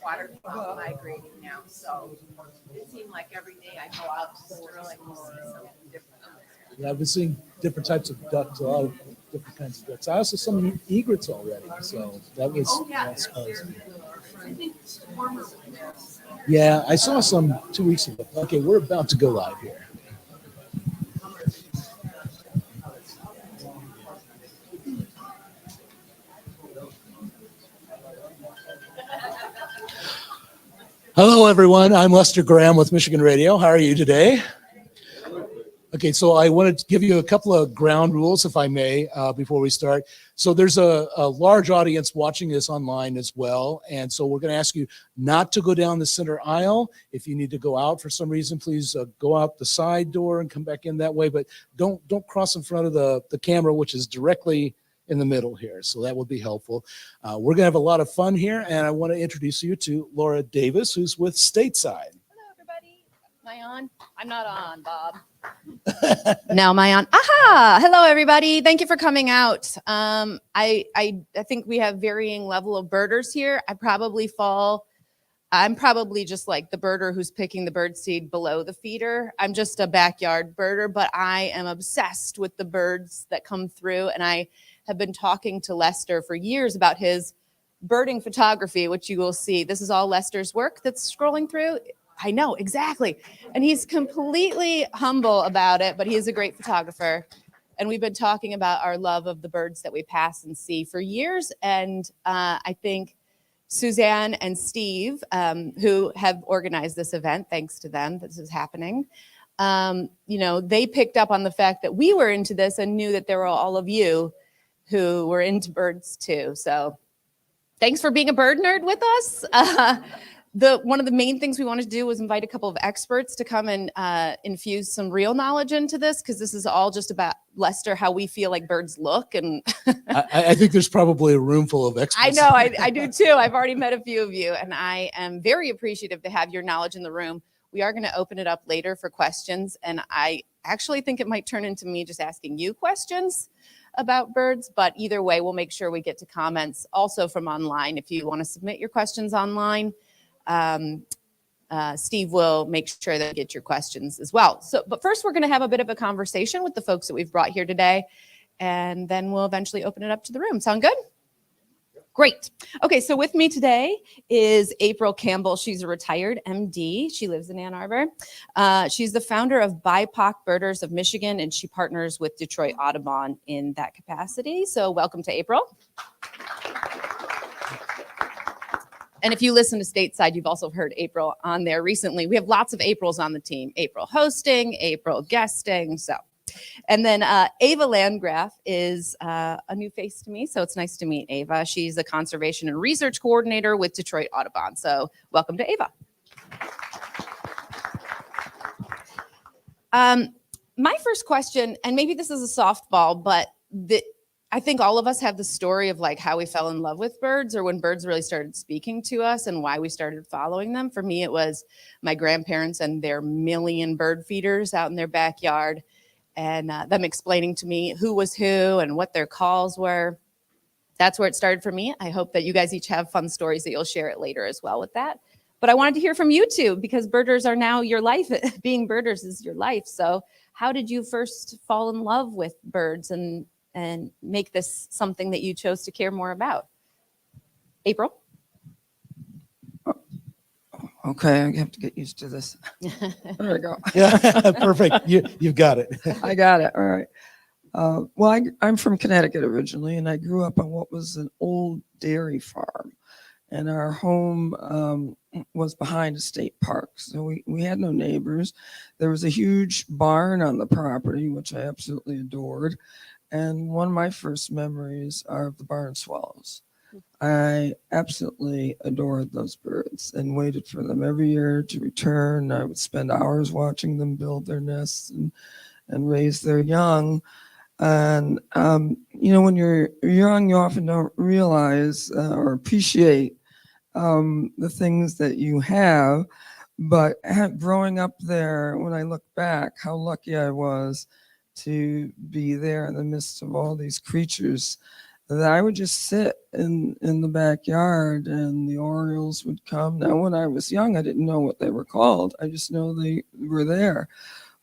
waterfowl migrating now. So it seemed like every day I go out to Sterling to see something different out there. Yeah, I've been seeing different types of ducks, a lot of different kinds of ducks. I also saw some egrets already, so that was surprising. I think it's warmer winter. Yeah, I saw some 2 weeks ago. Okay, we're about to go live here. Hello, everyone. I'm Lester Graham with Michigan Radio. How are you today? Okay, so I wanted to give you a couple of ground rules, if I may, before we start. So there's a large audience watching this online as well, and so we're going to ask you not to go down the center aisle. If you need to go out for some reason, please go out the side door and come back in that way, but don't cross in front of the camera, which is directly in the middle here, so that will be helpful. We're going to have a lot of fun here, and I want to introduce you to Laura Davis, who's with Stateside. Hello, everybody. Am I on? I'm not on, Bob. Now am I on? Aha! Hello, everybody. Thank you for coming out. I think we have varying level of birders here. I'm probably just like the birder who's picking the bird seed below the feeder. I'm just a backyard birder, but I am obsessed with the birds that come through, and I have been talking to Lester for years about his birding photography, which you will see. This is all Lester's work that's scrolling through. I know, exactly. And he's completely humble about it, but he is a great photographer. And we've been talking about our love of the birds that we pass and see for years. And I think Suzanne and Steve, who have organized this event, thanks to them, this is happening. They picked up on the fact that we were into this and knew that there were all of you who were into birds too. So thanks for being a bird nerd with us. One of the main things we wanted to do was invite a couple of experts to come and infuse some real knowledge into this, because this is all just about, Lester, how we feel like birds look. And I think there's probably a room full of experts. I know, I do too. I've already met a few of you, and I am very appreciative to have your knowledge in the room. We are going to open it up later for questions, and I actually think it might turn into me just asking you questions about birds, but either way, we'll make sure we get to comments also from online. If you want to submit your questions online, Steve will make sure that you get your questions as well. But first, we're going to have a bit of a conversation with the folks that we've brought here today, and then we'll eventually open it up to the room. Sound good? Great. Okay, so with me today is April Campbell. She's a retired MD. She lives in Ann Arbor. She's the founder of BIPOC Birders of Michigan, and she partners with Detroit Audubon in that capacity. So welcome to April. And if you listen to Stateside, you've also heard April on there recently. We have lots of Aprils on the team. April hosting, April guesting, so. And then Ava Landgraf is a new face to me, so it's nice to meet Ava. She's a conservation and research coordinator with Detroit Audubon. So welcome to Ava. My first question, and maybe this is a softball, but I think all of us have the story of like how we fell in love with birds, or when birds really started speaking to us and why we started following them. For me, it was my grandparents and their million bird feeders out in their backyard, and them explaining to me who was who and what their calls were. That's where it started for me. I hope that you guys each have fun stories that you'll share it later as well with that. But I wanted to hear from you too, because birders are now your life. Being birders is your life. So how did you first fall in love with birds and make this something that you chose to care more about? April? Okay, I have to get used to this. There we go. Yeah, perfect. You've got it. I got it. All right. Well, I'm from Connecticut originally, and I grew up on what was an old dairy farm. And our home was behind a state park. So we had no neighbors. There was a huge barn on the property, which I absolutely adored. And one of my first memories are of the barn swallows. I absolutely adored those birds and waited for them every year to return. I would spend hours watching them build their nests and raise their young. And, when you're young, you often don't realize or appreciate the things that you have. But growing up there, when I look back, how lucky I was to be there in the midst of all these creatures that I would just sit in the backyard and the Orioles would come. Now, when I was young, I didn't know what they were called. I just know they were there.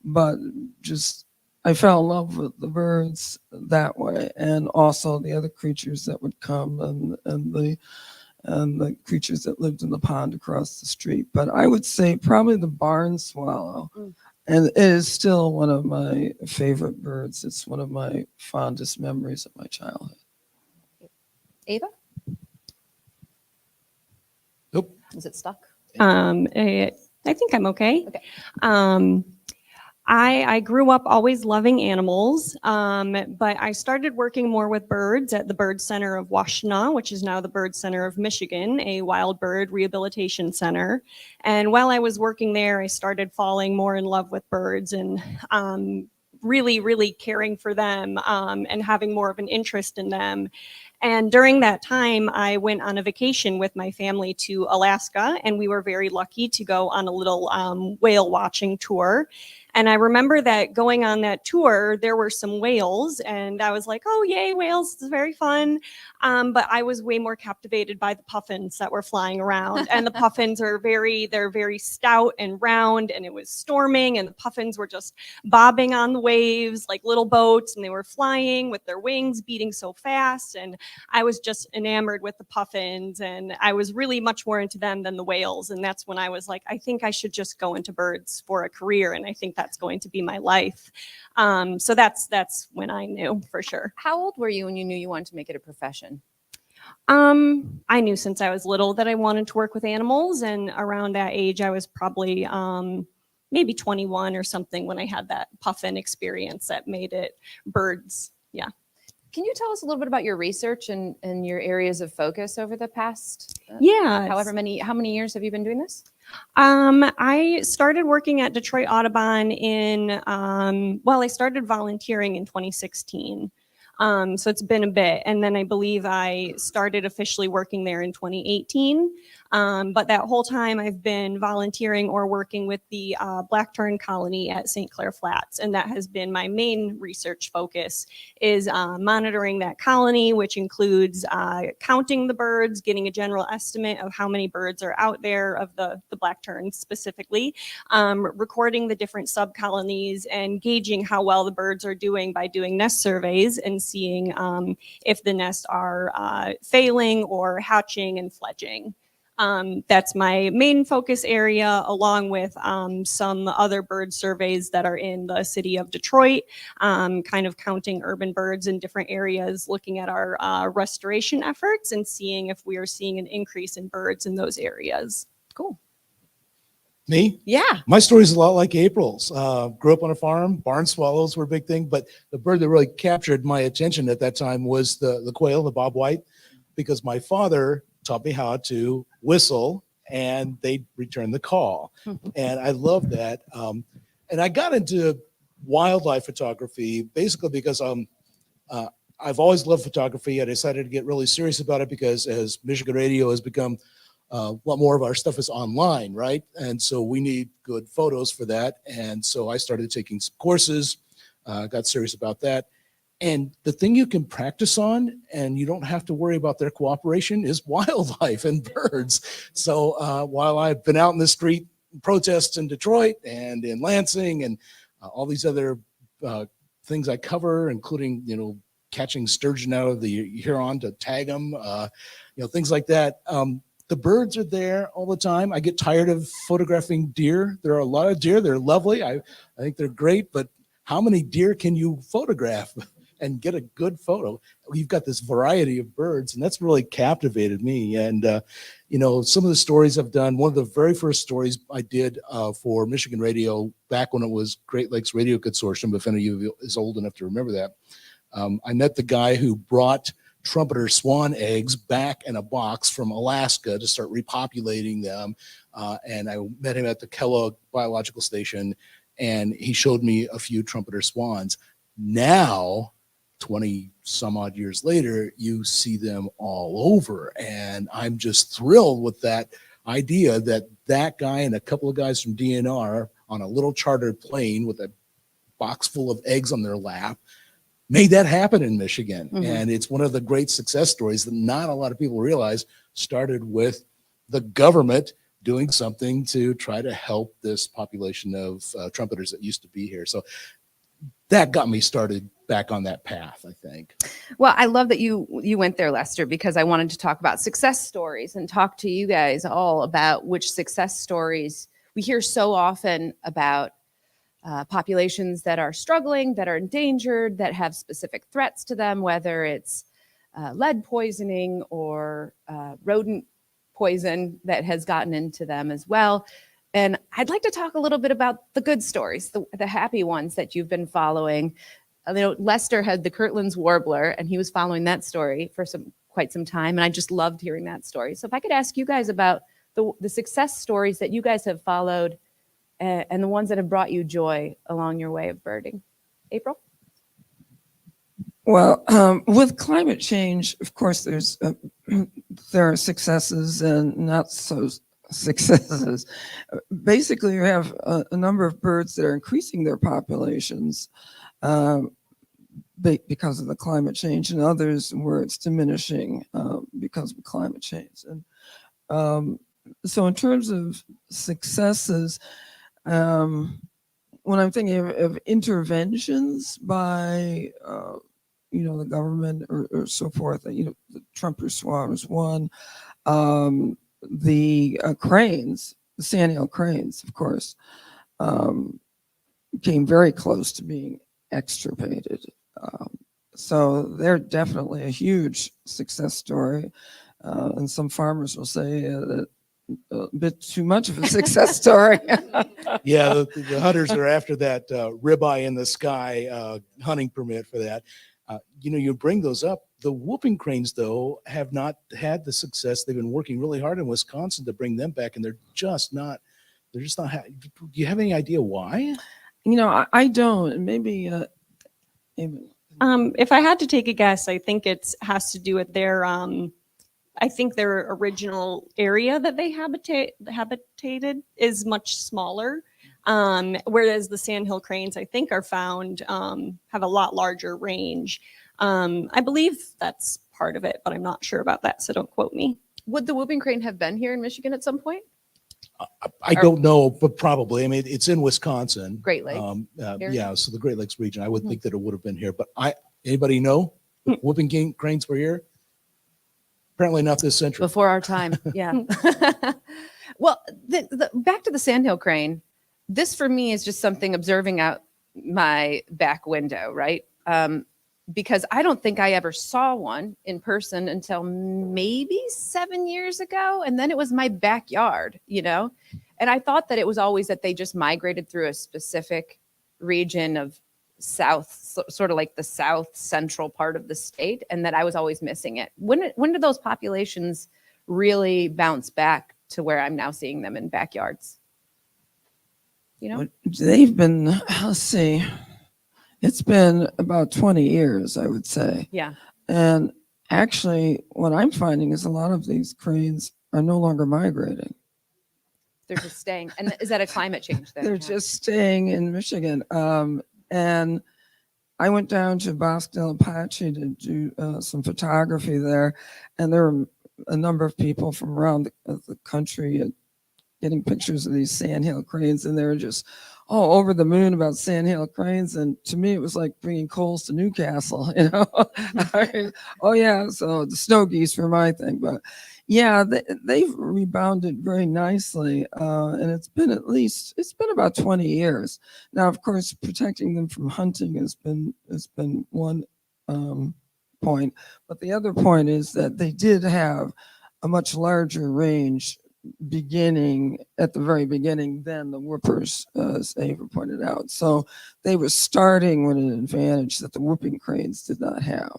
But just, I fell in love with the birds that way, and also the other creatures that would come, and the creatures that lived in the pond across the street. But I would say probably the barn swallow. And it is still one of my favorite birds. It's one of my fondest memories of my childhood. Ava? Nope. Is it stuck? I think I'm okay. Okay. I grew up always loving animals, but I started working more with birds at the Bird Center of Washtenaw, which is now the Bird Center of Michigan, a wild bird rehabilitation center. And while I was working there, I started falling more in love with birds and really caring for them and having more of an interest in them. And during that time, I went on a vacation with my family to Alaska, and we were very lucky to go on a little whale watching tour. And I remember that going on that tour, there were some whales, and I was like, oh, yay, whales, this is very fun. But I was way more captivated by the puffins that were flying around. And the puffins are they're very stout and round, and it was storming, and the puffins were just bobbing on the waves like little boats, and they were flying with their wings beating so fast. And I was just enamored with the puffins, and I was really much more into them than the whales. And that's when I was like, I think I should just go into birds for a career, and I think that's going to be my life. So that's when I knew for sure. How old were you when you knew you wanted to make it a profession? I knew since I was little that I wanted to work with animals, and around that age, I was probably maybe 21 or something when I had that puffin experience that made it birds. Yeah. Can you tell us a little bit about your research and your areas of focus over the past, Yeah. how many years have you been doing this? I started working at Detroit Audubon I started volunteering in 2016. So it's been a bit. And then I believe I started officially working there in 2018. But that whole time I've been volunteering or working with the black tern colony at St. Clair Flats. And that has been my main research focus, is monitoring that colony, which includes counting the birds, getting a general estimate of how many birds are out there of the black terns specifically, recording the different subcolonies and gauging how well the birds are doing by doing nest surveys and seeing if the nests are failing or hatching and fledging. That's my main focus area, along with some other bird surveys that are in the city of Detroit, kind of counting urban birds in different areas, looking at our restoration efforts and seeing if we are seeing an increase in birds in those areas. Cool. Me? Yeah. My story is a lot like April's. Grew up on a farm. Barn swallows were a big thing, but the bird that really captured my attention at that time was the quail, the bobwhite, because my father taught me how to whistle and they'd return the call. And I loved that. And I got into wildlife photography basically because I've always loved photography. I decided to get really serious about it because as Michigan Radio has become a lot more of our stuff is online, right? And so we need good photos for that. And so I started taking some courses, got serious about that. And the thing you can practice on and you don't have to worry about their cooperation is wildlife and birds. So while I've been out in the street protests in Detroit and in Lansing and all these other things I cover, including, catching sturgeon out of the Huron to tag them, things like that. The birds are there all the time. I get tired of photographing deer. There are a lot of deer. They're lovely. I think they're great, but how many deer can you photograph and get a good photo? You've got this variety of birds, and that's really captivated me. And, some of the stories I've done, one of the very first stories I did for Michigan Radio back when it was Great Lakes Radio Consortium, if any of you is old enough to remember that, I met the guy who brought trumpeter swan eggs back in a box from Alaska to start repopulating them. And I met him at the Kellogg Biological Station, and he showed me a few trumpeter swans. Now, 20 some odd years later, you see them all over. And I'm just thrilled with that idea that guy and a couple of guys from DNR on a little chartered plane with a box full of eggs on their lap made that happen in Michigan. Mhm. And it's one of the great success stories that not a lot of people realize started with the government doing something to try to help this population of trumpeters that used to be here. So that got me started back on that path, I think. Well, I love that you went there, Lester, because I wanted to talk about success stories and talk to you guys all about which success stories we hear so often about. Populations that are struggling, that are endangered, that have specific threats to them, whether it's lead poisoning or rodent poison that has gotten into them as well. And I'd like to talk a little bit about the good stories, the happy ones that you've been following. You know, Lester had the Kirtland's warbler, and he was following that story for quite some time, and I just loved hearing that story. So if I could ask you guys about the success stories that you guys have followed and the ones that have brought you joy along your way of birding. April? Well, with climate change, of course, there are successes and not so successes. Basically, you have a number of birds that are increasing their populations because of the climate change, and others where it's diminishing because of climate change. And so in terms of successes, when I'm thinking of interventions by, the government or so forth, the trumpeter swan is one. The cranes, the sandhill cranes, of course, came very close to being extirpated. So they're definitely a huge success story. And some farmers will say that a bit too much of a success story. Yeah, the hunters are after that ribeye in the sky hunting permit for that. You bring those up. The whooping cranes, though, have not had the success. They've been working really hard in Wisconsin to bring them back, and they're just not. Do you have any idea why? I don't. Maybe. If I had to take a guess, I think it has to do with their original area that they habitated is much smaller. Whereas the sandhill cranes, I think, are found have a lot larger range. I believe that's part of it, but I'm not sure about that, so don't quote me. Would the whooping crane have been here in Michigan at some point? I don't know, but probably. I mean, it's in Wisconsin. Great Lakes. Yeah, so the Great Lakes region. I would think that it would have been here. But anybody know whooping cranes were here? Apparently not this century. Before our time, yeah. Well, back to the sandhill crane. This for me is just something observing out my back window, right? Because I don't think I ever saw one in person until maybe 7 years ago. And then it was my backyard, And I thought that it was always that they just migrated through a specific region of south, sort of like the south central part of the state, and that I was always missing it. When did those populations really bounce back to where I'm now seeing them in backyards? They've been, let's see, it's been about 20 years, I would say. Yeah. And actually, what I'm finding is a lot of these cranes are no longer migrating. They're just staying. And is that a climate change thing? They're just staying in Michigan. And I went down to Boscdale Apache to do some photography there. And there were a number of people from around the country getting pictures of these sandhill cranes. And they were just all over the moon about sandhill cranes. And to me, it was like bringing coals to Newcastle, Oh, yeah. So the snow geese were my thing. But yeah, they've rebounded very nicely. And it's been about 20 years. Now, of course, protecting them from hunting has been one point. But the other point is that they did have a much larger range at the very beginning than the whoopers, as Ava pointed out. So they were starting with an advantage that the whooping cranes did not have.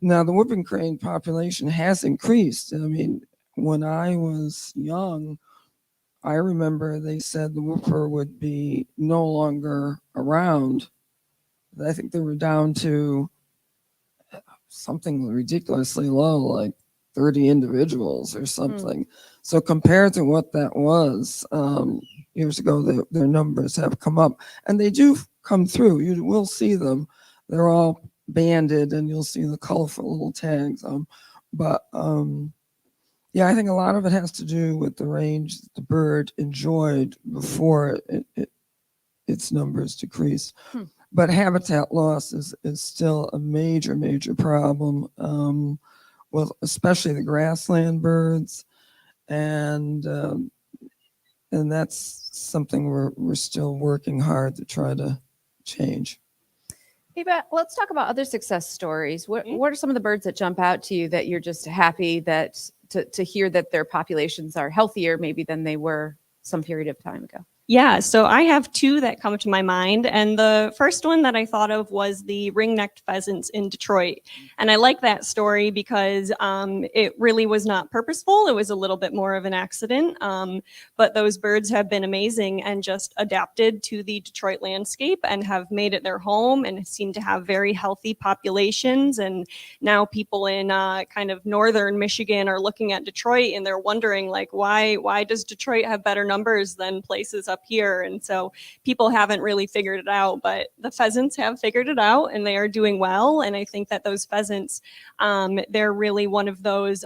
Now, the whooping crane population has increased. I mean, when I was young, I remember they said the whooper would be no longer around. I think they were down to something ridiculously low, like 30 individuals or something. So compared to what that was years ago, their numbers have come up, and they do come through. You will see them. They're all banded, and you'll see the colorful little tags. But yeah, I think a lot of it has to do with the range the bird enjoyed before its numbers decrease. But habitat loss is still a major, major problem, well, especially the grassland birds, and that's something we're still working hard to try to change. Eva, let's talk about other success stories. What are some of the birds that jump out to you that you're just happy that to hear that their populations are healthier maybe than they were some period of time ago? Yeah, so I have two that come to my mind. And the first one that I thought of was the ring-necked pheasants in Detroit. And I like that story because it really was not purposeful. It was a little bit more of an accident. But those birds have been amazing and just adapted to the Detroit landscape and have made it their home and seem to have very healthy populations. And now people in kind of northern Michigan are looking at Detroit and they're wondering, like, why does Detroit have better numbers than places up here? And so people haven't really figured it out, but the pheasants have figured it out and they are doing well. And I think that those pheasants, they're really one of those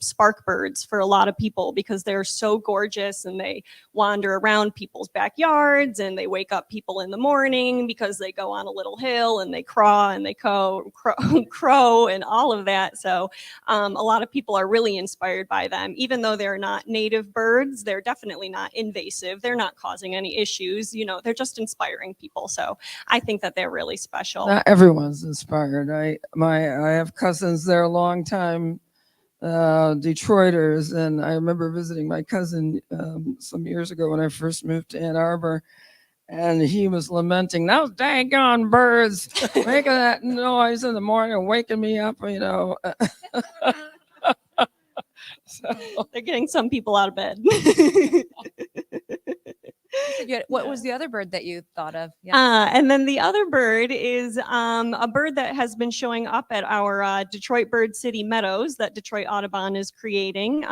spark birds for a lot of people because they're so gorgeous and they wander around people's backyards and they wake up people in the morning because they go on a little hill and they craw and they crow and all of that. So a lot of people are really inspired by them. Even though they're not native birds, they're definitely not invasive. They're not causing any issues. You know, they're just inspiring people. So I think that they're really special. Not everyone's inspired. I have cousins, they're a long time Detroiters, and I remember visiting my cousin some years ago when I first moved to Ann Arbor, and he was lamenting, "Those daggone birds making that noise in the morning, waking me up," you know. So They're getting some people out of bed. What was the other bird that you thought of? And then the other bird is a bird that has been showing up at our Detroit Bird City meadows that Detroit Audubon is creating.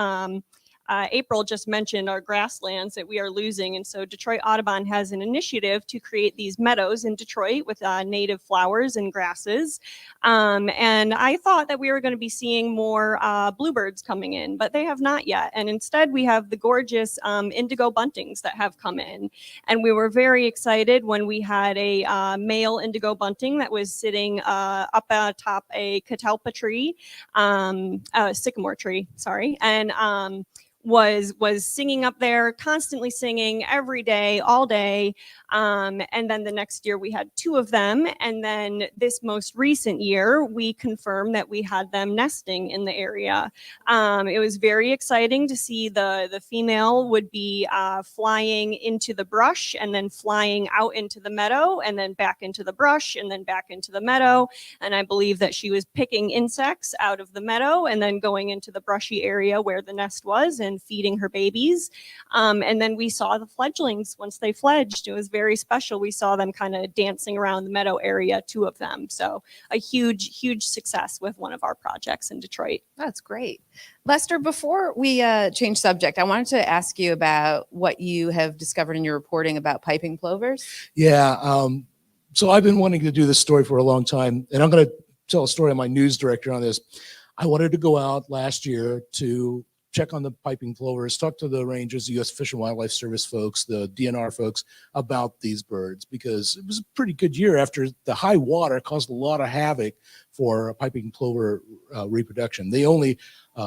April just mentioned our grasslands that we are losing. And so Detroit Audubon has an initiative to create these meadows in Detroit with native flowers and grasses. And I thought that we were going to be seeing more bluebirds coming in, but they have not yet. And instead we have the gorgeous indigo buntings that have come in. And we were very excited when we had a male indigo bunting that was sitting up atop a catalpa tree, sycamore tree, sorry. And was singing up there, constantly singing every day, all day. And then the next year we had two of them. And then this most recent year, we confirmed that we had them nesting in the area. It was very exciting to see the female would be flying into the brush and then flying out into the meadow and then back into the brush and then back into the meadow. And I believe that she was picking insects out of the meadow and then going into the brushy area where the nest was and feeding her babies. And then we saw the fledglings once they fledged. It was very special. We saw them kind of dancing around the meadow area, two of them. So a huge, huge success with one of our projects in Detroit. That's great. Lester, before we change subject, I wanted to ask you about what you have discovered in your reporting about piping plovers. Yeah. So I've been wanting to do this story for a long time, and I'm going to tell a story of my news director on this. I wanted to go out last year to check on the piping plovers, talk to the rangers, the U.S. Fish and Wildlife Service folks, the DNR folks about these birds, because it was a pretty good year after the high water caused a lot of havoc for piping plover reproduction. They only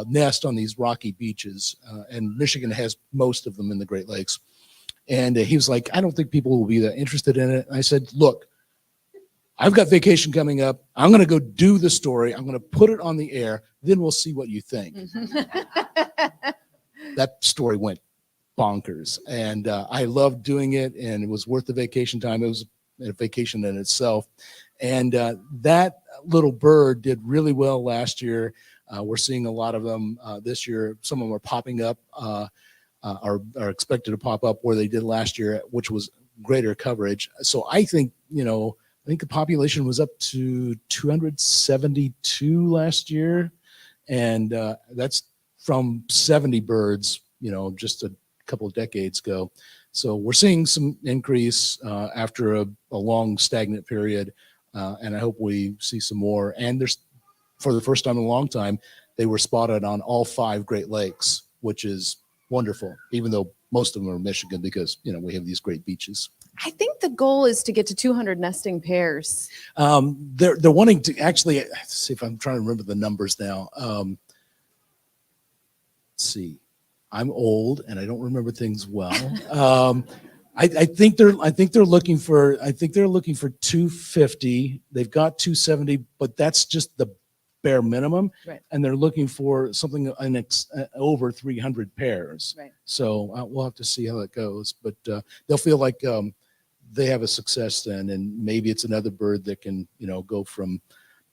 nest on these rocky beaches, and Michigan has most of them in the Great Lakes. And he was like, "I don't think people will be that interested in it." I said, "Look, I've got vacation coming up. I'm going to go do the story. I'm going to put it on the air. Then we'll see what you think." That story went bonkers. And I loved doing it. And it was worth the vacation time. It was a vacation in itself. And that little bird did really well last year. We're seeing a lot of them this year. Some of them are popping up, are expected to pop up where they did last year, which was greater coverage. So I think, I think the population was up to 272 last year, and that's from 70 birds, just a couple of decades ago. So we're seeing some increase after a long stagnant period. And I hope we see some more. And there's, for the first time in a long time, they were spotted on all 5 Great Lakes, which is wonderful, even though most of them are in Michigan because, we have these great beaches. I think the goal is to get to 200 nesting pairs. They're wanting to actually, let's see if I'm trying to remember the numbers now. Let's see, I'm old and I don't remember things well. I think they're looking for 250. They've got 270, but that's just the bare minimum. Right. And they're looking for something over 300 pairs. Right. So we'll have to see how it goes, but they'll feel like they have a success then, and maybe it's another bird that can, go from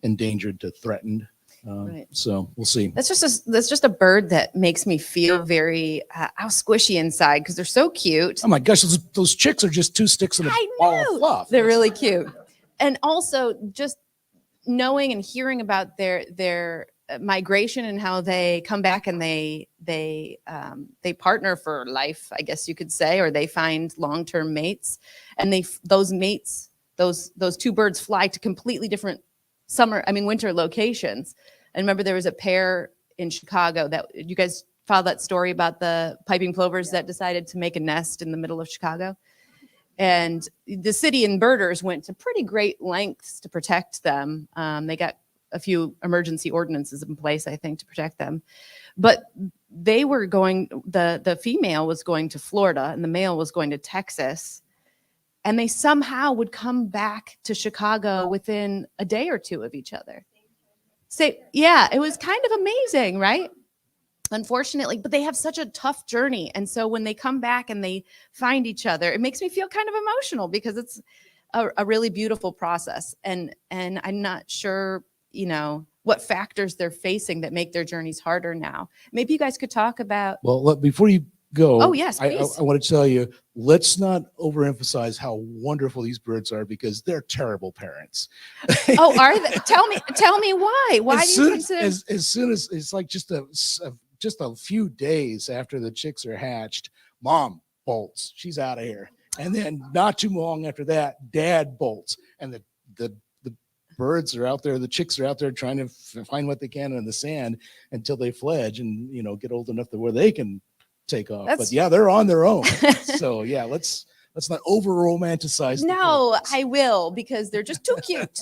endangered to threatened. Right. So we'll see. That's just a bird that makes me feel very squishy inside because they're so cute. Oh my gosh, those chicks are just 2 sticks in a ball of fluff. They're really cute. And also just knowing and hearing about their migration and how they come back and they partner for life, I guess you could say, or they find long-term mates, and those 2 birds fly to completely different winter locations. And remember, there was a pair in Chicago that you guys followed that story about the piping plovers that decided to make a nest in the middle of Chicago. And the city and birders went to pretty great lengths to protect them. They got a few emergency ordinances in place, I think, to protect them. But they were the female was going to Florida and the male was going to Texas. And they somehow would come back to Chicago within a day or 2 of each other. Yeah, it was kind of amazing, right? Unfortunately, but they have such a tough journey. And so when they come back and they find each other, it makes me feel kind of emotional because it's a really beautiful process. And I'm not sure, what factors they're facing that make their journeys harder now. Maybe you guys could talk about. Well, before you go, Oh, yes, please. I want to tell you, let's not overemphasize how wonderful these birds are because they're terrible parents. Oh, are they? Tell me why. Why do you consider? As soon as it's like just a few days after the chicks are hatched, mom bolts. She's out of here. And then not too long after that, dad bolts. And the birds are out there, the chicks are out there trying to find what they can in the sand until they fledge and, get old enough to where they can take off. But yeah, they're on their own. So yeah, let's not over romanticize. No, I will, because they're just too cute.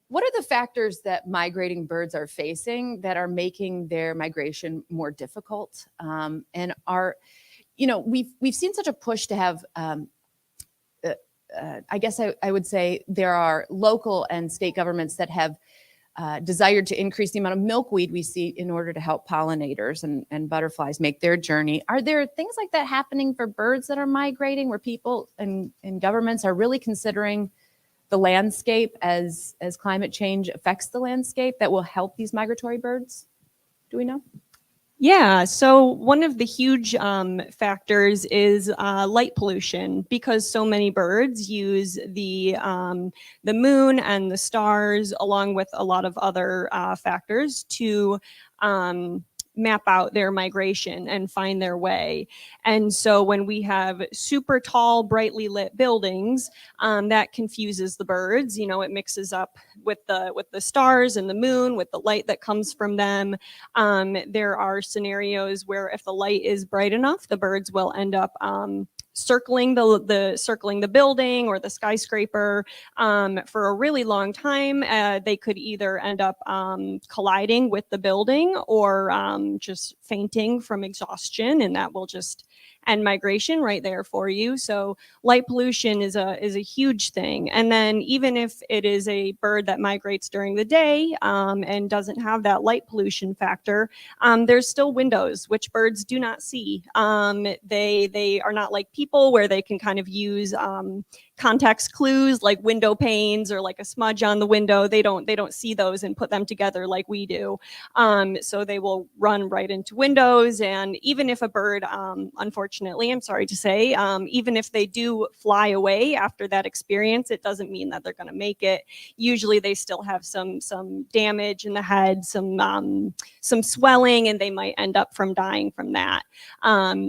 What are the factors that migrating birds are facing that are making their migration more difficult? And we've seen such a push to have, I guess I would say there are local and state governments that have desired to increase the amount of milkweed we see in order to help pollinators and butterflies make their journey. Are there things like that happening for birds that are migrating where people and governments are really considering the landscape as climate change affects the landscape that will help these migratory birds? Do we know? Yeah, so one of the huge factors is light pollution, because so many birds use the moon and the stars, along with a lot of other factors, to map out their migration and find their way. And so when we have super tall, brightly lit buildings, that confuses the birds. It mixes up with the stars and the moon, with the light that comes from them. There are scenarios where if the light is bright enough, the birds will end up circling the building or the skyscraper for a really long time. They could either end up colliding with the building or just fainting from exhaustion, and that will just end migration right there for you. So light pollution is a huge thing. And then even if it is a bird that migrates during the day and doesn't have that light pollution factor, there's still windows, which birds do not see. They are not like people, where they can kind of use context clues like window panes or like a smudge on the window. They don't see those and put them together like we do. So they will run right into windows. And even if a bird, unfortunately, I'm sorry to say, even if they do fly away after that experience, it doesn't mean that they're going to make it. Usually they still have some damage in the head, some swelling, and they might end up dying from that.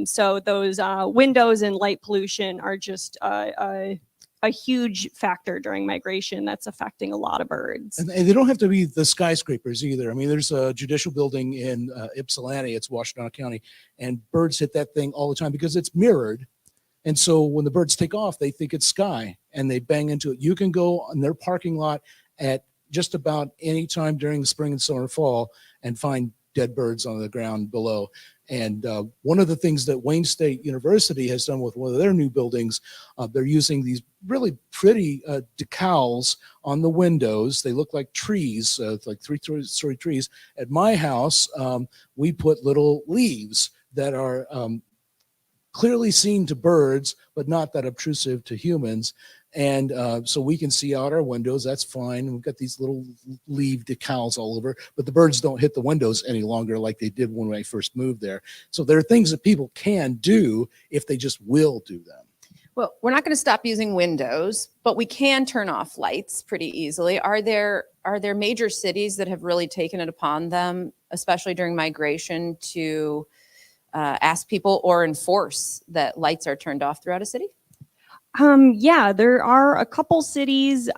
So those windows and light pollution are just a a huge factor during migration that's affecting a lot of birds. And they don't have to be the skyscrapers either. I mean, there's a judicial building in Ypsilanti, it's Washtenaw County, and birds hit that thing all the time because it's mirrored. And so when the birds take off, they think it's sky and they bang into it. You can go on their parking lot at just about any time during the spring and summer and fall and find dead birds on the ground below. And one of the things that Wayne State University has done with one of their new buildings, they're using these really pretty decals on the windows. They look like trees, like three-story trees. At my house, we put little leaves that are clearly seen to birds, but not that obtrusive to humans. And so we can see out our windows, that's fine. We've got these little leaf decals all over, but the birds don't hit the windows any longer like they did when I first moved there. So there are things that people can do if they just will do them. Well, we're not going to stop using windows, but we can turn off lights pretty easily. Are there major cities that have really taken it upon them, especially during migration, to ask people or enforce that lights are turned off throughout a city? Yeah, there are a couple cities,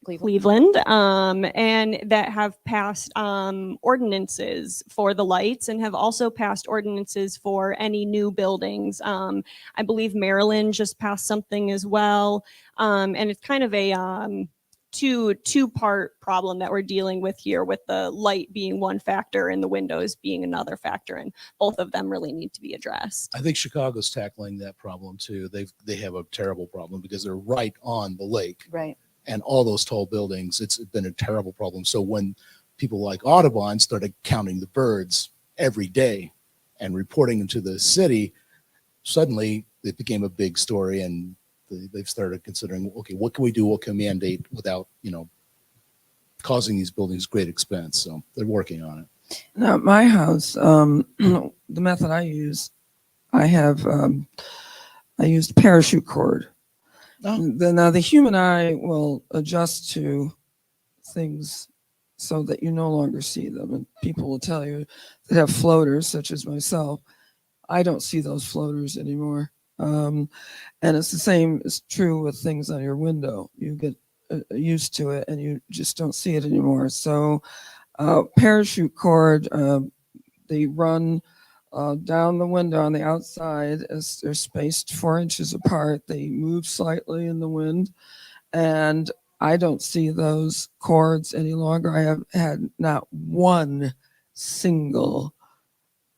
Cleveland, and that have passed ordinances for the lights and have also passed ordinances for any new buildings. I believe Maryland just passed something as well. And it's kind of a two-part problem that we're dealing with here, with the light being one factor and the windows being another factor, and both of them really need to be addressed. I think Chicago's tackling that problem too. They have a terrible problem because they're right on the lake. Right. And all those tall buildings, it's been a terrible problem. So when people like Audubon started counting the birds every day and reporting them to the city, suddenly it became a big story, and they've started considering, okay, what can we do? What can we mandate without, causing these buildings great expense? So they're working on it. Now, at my house, the method I use, I used parachute cord. Oh. Now, the human eye will adjust to things so that you no longer see them. And people will tell you that have floaters, such as myself, I don't see those floaters anymore. And it's the same is true with things on your window. You get used to it and you just don't see it anymore. So parachute cord, they run down the window on the outside as they're spaced 4 inches apart. They move slightly in the wind, and I don't see those cords any longer. I have had not one single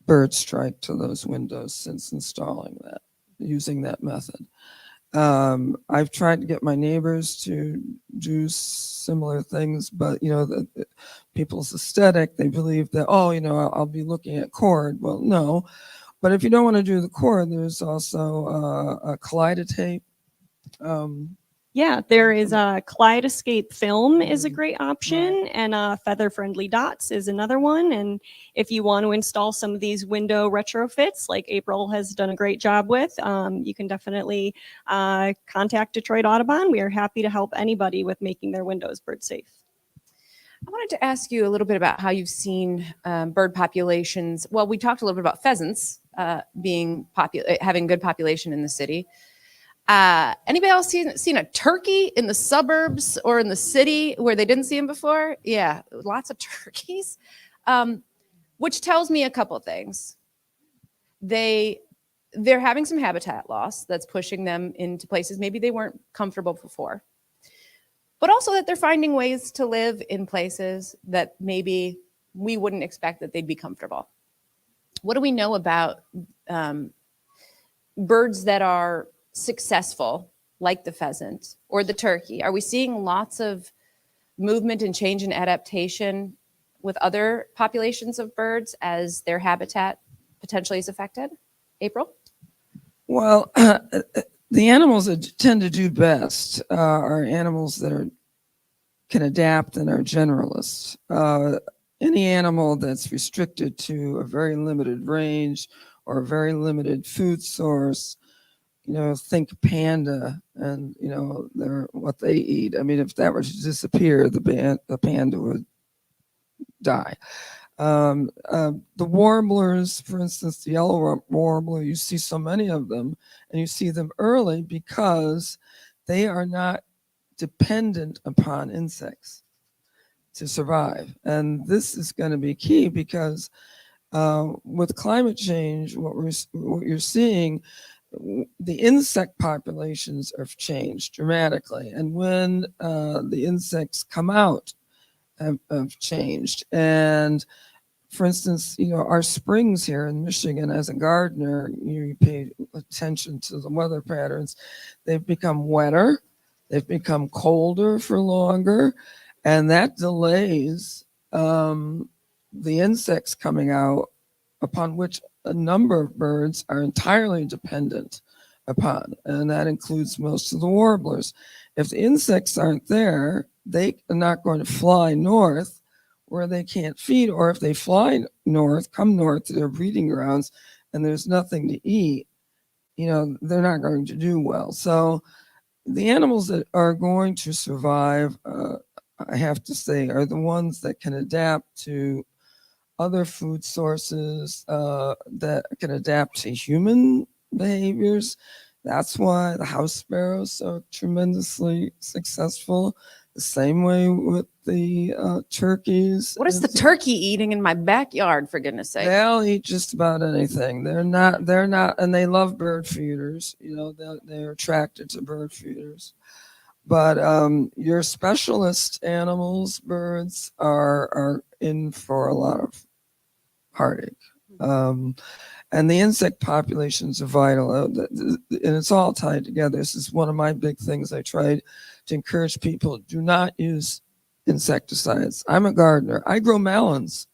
bird strike to those windows since installing that, using that method. I've tried to get my neighbors to do similar things, but the people's aesthetic, they believe that, I'll be looking at cord. Well, no, but if you don't want to do the cord, there's also a kaleidotape. Yeah, there is a Kaleidoscape film is a great option, and Feather Friendly Dots is another one. And if you want to install some of these window retrofits, like April has done a great job with, you can definitely contact Detroit Audubon. We are happy to help anybody with making their windows bird safe. I wanted to ask you a little bit about how you've seen bird populations. Well, we talked a little bit about pheasants having good population in the city. Anybody else seen a turkey in the suburbs or in the city where they didn't see them before? Yeah, lots of turkeys, which tells me a couple things. They're having some habitat loss that's pushing them into places maybe they weren't comfortable before, but also that they're finding ways to live in places that maybe we wouldn't expect that they'd be comfortable. What do we know about birds that are successful, like the pheasant or the turkey? Are we seeing lots of movement and change and adaptation with other populations of birds as their habitat potentially is affected? April? Well, the animals that tend to do best are animals that can adapt and are generalists. Any animal that's restricted to a very limited range or a very limited food source, think panda and, what they eat. I mean, if that were to disappear, the panda would die. The warblers, for instance, the yellow warbler, you see so many of them, and you see them early because they are not dependent upon insects to survive. And this is going to be key because with climate change, what you're seeing, the insect populations have changed dramatically. And when the insects come out, have changed. And for instance, our springs here in Michigan, as a gardener, you pay attention to the weather patterns. They've become wetter, they've become colder for longer, and that delays the insects coming out, upon which a number of birds are entirely dependent upon, and that includes most of the warblers. If the insects aren't there, they are not going to fly north where they can't feed, or if they come north to their breeding grounds and there's nothing to eat, they're not going to do well. So the animals that are going to survive, I have to say, are the ones that can adapt to other food sources, that can adapt to human behaviors. That's why the house sparrow is so tremendously successful. The same way with the turkeys. What is the turkey eating in my backyard, for goodness sake? They'll eat just about anything. They're not, and they love bird feeders. They're attracted to bird feeders. But your specialist animals, birds, are in for a lot of heartache. And the insect populations are vital, and it's all tied together. This is one of my big things I tried to encourage people: do not use insecticides. I'm a gardener. I grow melons.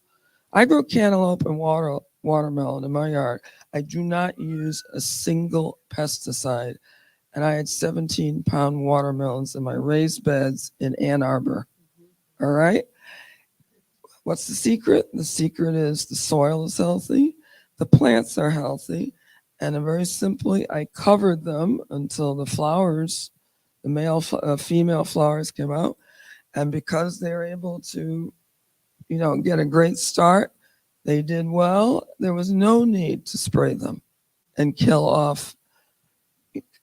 I grow cantaloupe and watermelon in my yard. I do not use a single pesticide. And I had 17-pound watermelons in my raised beds in Ann Arbor. All right? What's the secret? The secret is the soil is healthy, the plants are healthy, and very simply, I covered them until the flowers, the female flowers came out. And because they were able to, get a great start, they did well. There was no need to spray them and kill off,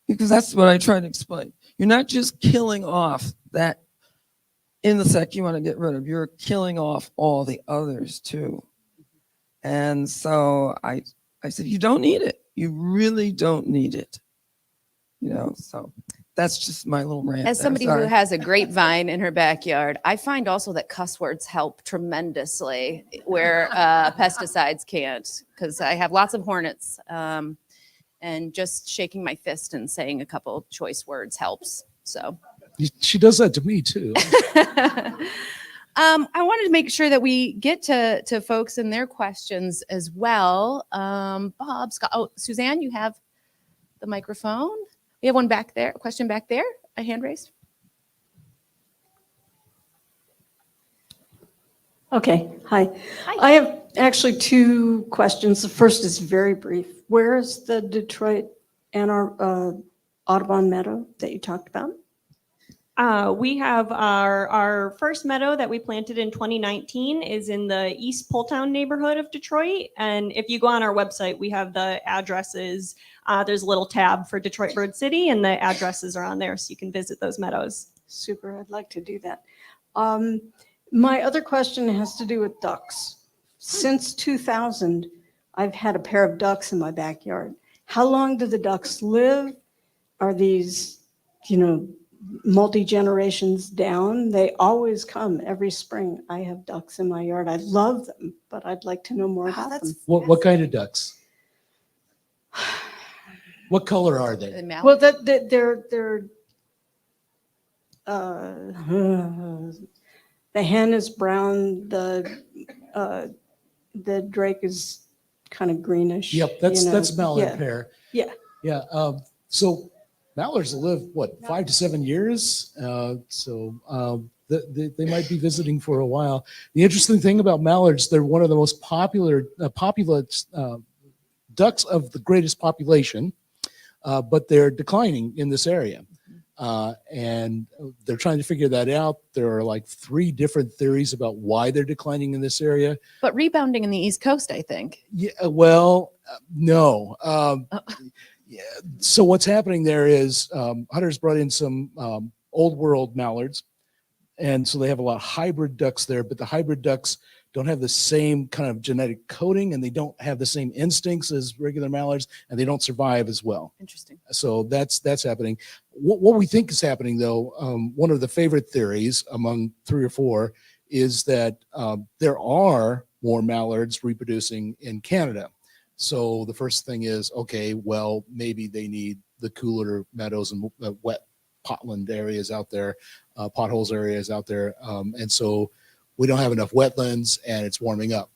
because that's what I try to explain. You're not just killing off that insect you want to get rid of, you're killing off all the others too. And so I said, you don't need it. You really don't need it. So that's just my little rant. As somebody who has a grapevine in her backyard, I find also that cuss words help tremendously where pesticides can't, because I have lots of hornets, and just shaking my fist and saying a couple choice words helps. So She does that to me too. I wanted to make sure that we get to folks and their questions as well. Bob, Scott, Suzanne, you have the microphone. We have one back there, a question back there, a hand raised. Okay, hi. Hi. I have actually two questions. The first is very brief. Where is the Detroit and our Audubon Meadow that you talked about? We have our first meadow that we planted in 2019 is in the East Poletown neighborhood of Detroit. And if you go on our website, we have the addresses. There's a little tab for Detroit Bird City, and the addresses are on there, so you can visit those meadows. Super, I'd like to do that. My other question has to do with ducks. Since 2000, I've had a pair of ducks in my backyard. How long do the ducks live? Are these, multi-generations down? They always come every spring. I have ducks in my yard. I love them, but I'd like to know more about them. What kind of ducks? What color are they? The mallard? Well, they're the hen is brown. The drake is kind of greenish. Yep, that's mallard Yeah. pair. Yeah. Yeah. So mallards live 5 to 7 years. They might be visiting for a while. The interesting thing about mallards, they're one of the most popular ducks of the greatest population, but they're declining in this area. And they're trying to figure that out. There are like 3 different theories about why they're declining in this area. But rebounding in the East Coast, I think. Yeah, well, no. So what's happening there is hunters brought in some old world mallards, and so they have a lot of hybrid ducks there, but the hybrid ducks don't have the same kind of genetic coding, and they don't have the same instincts as regular mallards, and they don't survive as well. Interesting. So that's happening. What we think is happening, though, one of the favorite theories among 3 or 4 is that there are more mallards reproducing in Canada. So the first thing is, okay, well, maybe they need the cooler meadows and wet potland areas out there, potholes areas out there. And so we don't have enough wetlands and it's warming up.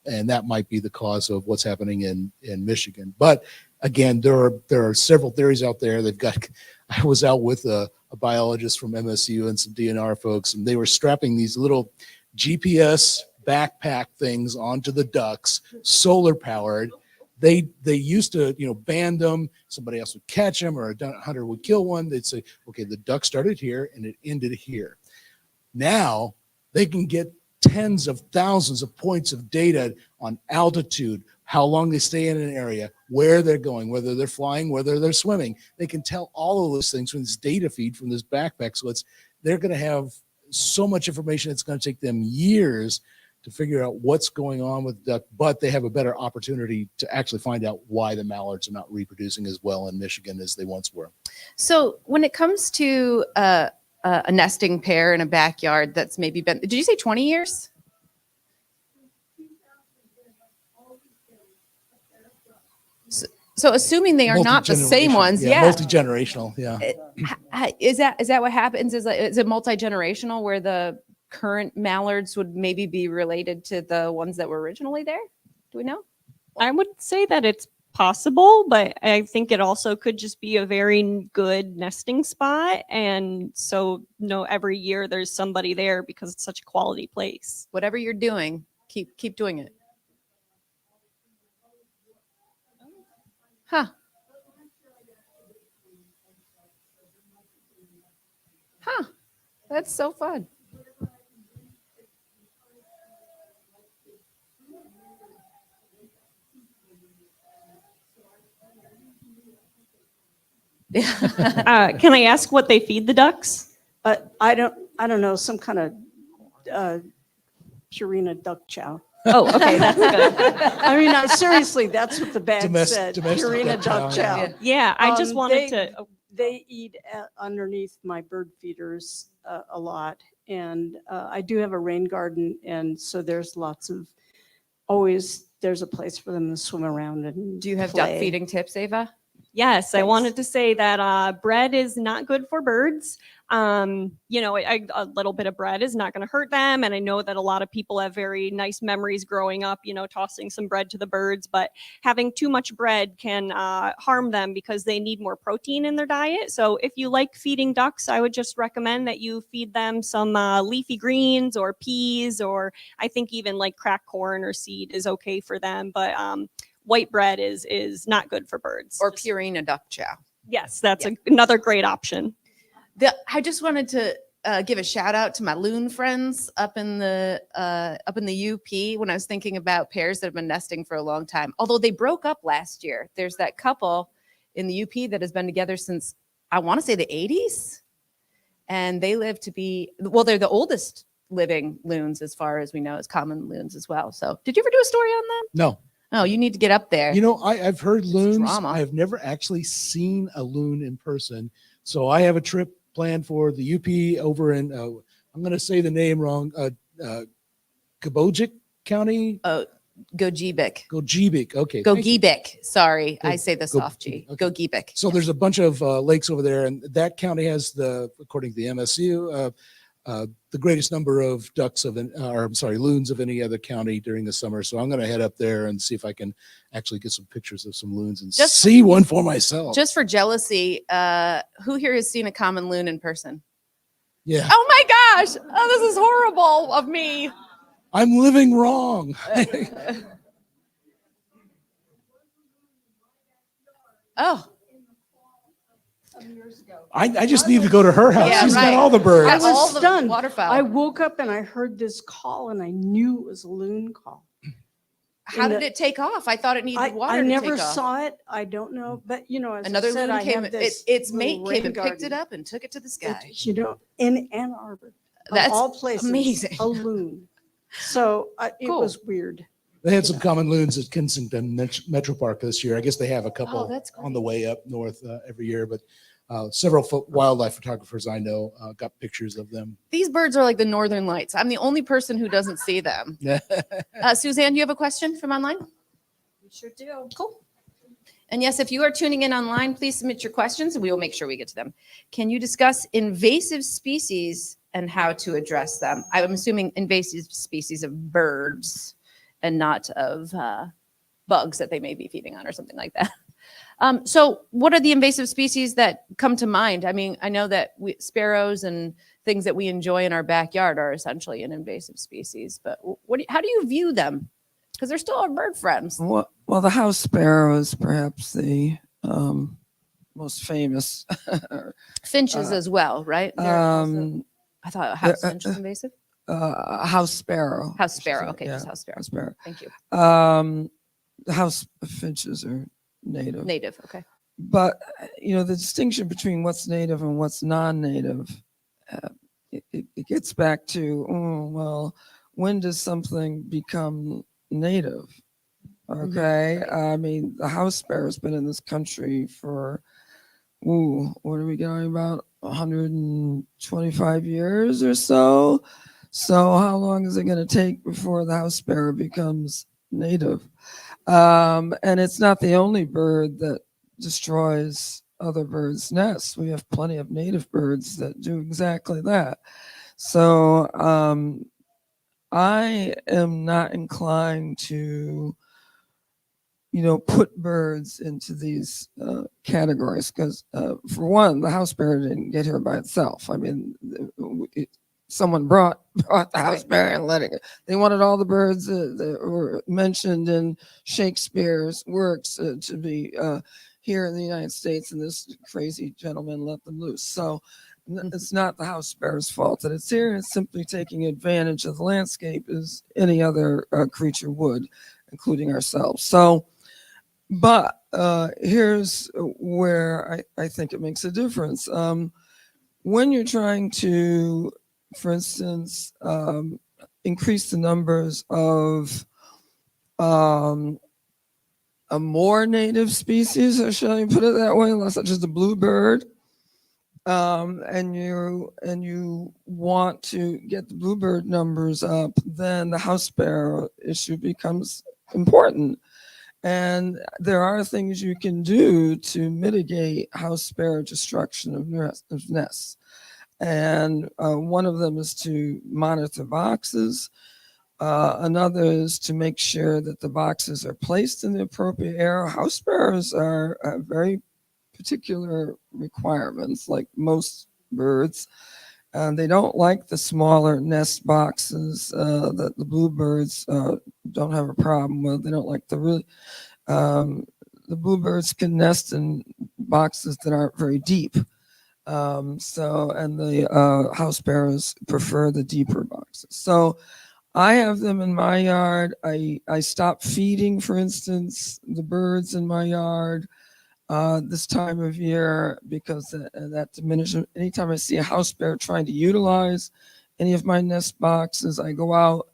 And that might be the cause of what's happening in Michigan. But again, there are several theories out there. I was out with a biologist from MSU and some DNR folks, and they were strapping these little GPS backpack things onto the ducks, solar powered. They used to, band them. Somebody else would catch them, or a hunter would kill one. They'd say, okay, the duck started here and it ended here. Now they can get tens of thousands of points of data on altitude, how long they stay in an area, where they're going, whether they're flying, whether they're swimming. They can tell all of those things from this data feed from this backpack. So they're going to have so much information. It's going to take them years to figure out what's going on with the duck, but they have a better opportunity to actually find out why the mallards are not reproducing as well in Michigan as they once were. So when it comes to a nesting pair in a backyard that's maybe been, did you say 20 years? So assuming they are not the same ones, multi-generational, Is that what happens? Is it multi-generational where the current mallards would maybe be related to the ones that were originally there? Do we know? I would say that it's possible, but I think it also could just be a very good nesting spot. And so, every year there's somebody there because it's such a quality place. Whatever you're doing, keep doing it. Huh. That's so fun. Can I ask what they feed the ducks? I don't know, some kind of Purina duck chow. Oh, okay, that's good. I mean, seriously, that's what the bag said. Domestic Purina duck chow. Yeah, I just wanted to. They eat underneath my bird feeders a lot, and I do have a rain garden, and so there's there's a place for them to swim around and Do you have play. duck feeding tips, Ava? Yes, I Thanks. wanted to say that bread is not good for birds. A little bit of bread is not going to hurt them. And I know that a lot of people have very nice memories growing up, tossing some bread to the birds, but having too much bread can harm them because they need more protein in their diet. So if you like feeding ducks, I would just recommend that you feed them some leafy greens or peas, or I think even like cracked corn or seed is okay for them. But white bread is not good for birds. Or Purina duck chow? Yes, that's another great option. I just wanted to give a shout out to my loon friends up in the UP when I was thinking about pairs that have been nesting for a long time. Although they broke up last year. There's that couple in the UP that has been together since, I want to say, the 80s. And they live to be, they're the oldest living loons as far as we know, as common loons as well. So did you ever do a story on them? No. Oh, you need to get up there. I've heard loons. Drama. I've never actually seen a loon in person. So I have a trip planned for the UP over in, I'm going to say the name wrong, Kabojic County? Gogebic. Gogebic, okay. Gogebic. Sorry, Go- I say the soft G. okay. Gogebic. So there's a bunch of lakes over there, and that county has according to the MSU, the greatest number of loons of any other county during the summer. So I'm going to head up there and see if I can actually get some pictures of some loons and see one for myself. Just for jealousy, who here has seen a common loon in person? Yeah. Oh my gosh! Oh, this is horrible of me. I'm living wrong. Oh. I just need to go to her house. Yeah, She's right. got all the birds. I was all the stunned. waterfowl. I woke up and I heard this call and I knew it was a loon call. How did it take off? I thought it needed water I to never take off. saw it. I don't know. But, you know, as Another I said, loon I came, have this its little mate came rain and picked it garden. up and took it to the sky. You know, in Ann Arbor. Of That's all places, amazing. a loon. So it Cool. was weird. They had some common loons at Kensington Metro Park this year. I guess they have a couple that's on the way up north every year, but several wildlife photographers I know got pictures of them. These birds are like the northern lights. I'm the only person who doesn't see them. Suzanne, you have a question from online? We sure do. Cool. And yes, if you are tuning in online, please submit your questions and we will make sure we get to them. Can you discuss invasive species and how to address them? I'm assuming invasive species of birds and not of bugs that they may be feeding on or something like that. So what are the invasive species that come to mind? I mean, I know that sparrows and things that we enjoy in our backyard are essentially an invasive species, but how do you view them? Because they're still our bird friends. Well, the house sparrow is perhaps the most famous. Finches as well, right? They're also, I thought house finch was invasive. House sparrow. House sparrow. Okay, Yeah, just house sparrow. house sparrow. Thank you. The house finches are native. Native. Okay. But you know, the distinction between what's native and what's non-native, it gets back to well, when does something become native? Okay, I mean, the house sparrow's been in this country for what are we going about, 125 years or so? So how long is it going to take before the house sparrow becomes native? And it's not the only bird that destroys other birds' nests. We have plenty of native birds that do exactly that. So I am not inclined to, you know, put birds into these categories because, for one, the house sparrow didn't get here by itself. I mean, someone brought the house sparrow and let it. They wanted all the birds that were mentioned in Shakespeare's works to be here in the United States, and this crazy gentleman let them loose. So it's not the house sparrow's fault that it's here. It's simply taking advantage of the landscape as any other creature would, including ourselves. So, but here's where I think it makes a difference. When you're trying to, for instance, increase the numbers of a more native species, or shall I put it that way, such as the bluebird, and you want to get the bluebird numbers up, then the house sparrow issue becomes important. And there are things you can do to mitigate house sparrow destruction of nests. And one of them is to monitor boxes. Another is to make sure that the boxes are placed in the appropriate area. House sparrows are very particular requirements, like most birds. They don't like the smaller nest boxes that the bluebirds don't have a problem with. They don't like the bluebirds can nest in boxes that aren't very deep. And the house sparrows prefer the deeper boxes. So I have them in my yard. I stop feeding, for instance, the birds in my yard this time of year because that diminishes. Anytime I see a house sparrow trying to utilize any of my nest boxes, I go out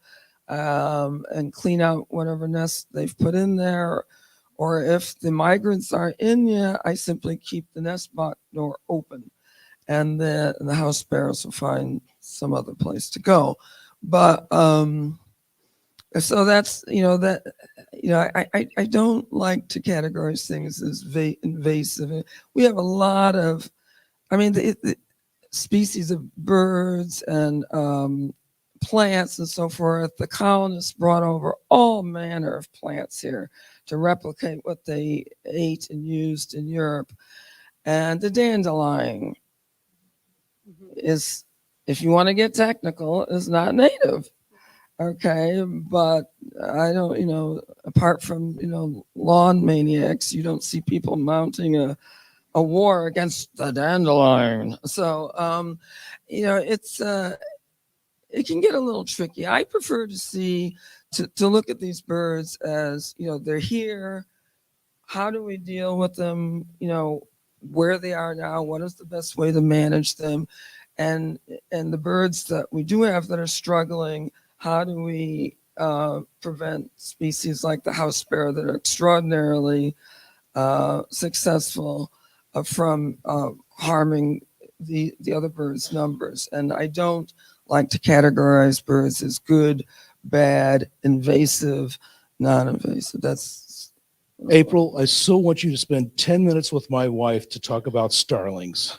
and clean out whatever nest they've put in there. Or if the migrants aren't in yet, I simply keep the nest box door open, and the house sparrows will find some other place to go. But so that's, I don't like to categorize things as invasive. We have a lot of, the species of birds and plants and so forth. The colonists brought over all manner of plants here to replicate what they ate and used in Europe. And the dandelion is, if you want to get technical, is not native. Okay, but I don't, apart from, lawn maniacs, you don't see people mounting a war against the dandelion. So, it can get a little tricky. I prefer to look at these birds as, they're here. How do we deal with them? Where they are now, what is the best way to manage them? And the birds that we do have that are struggling, how do we prevent species like the house sparrow that are extraordinarily successful from harming the other birds' numbers? And I don't like to categorize birds as good, bad, invasive, non-invasive. That's April, I so want you to spend 10 minutes with my wife to talk about starlings.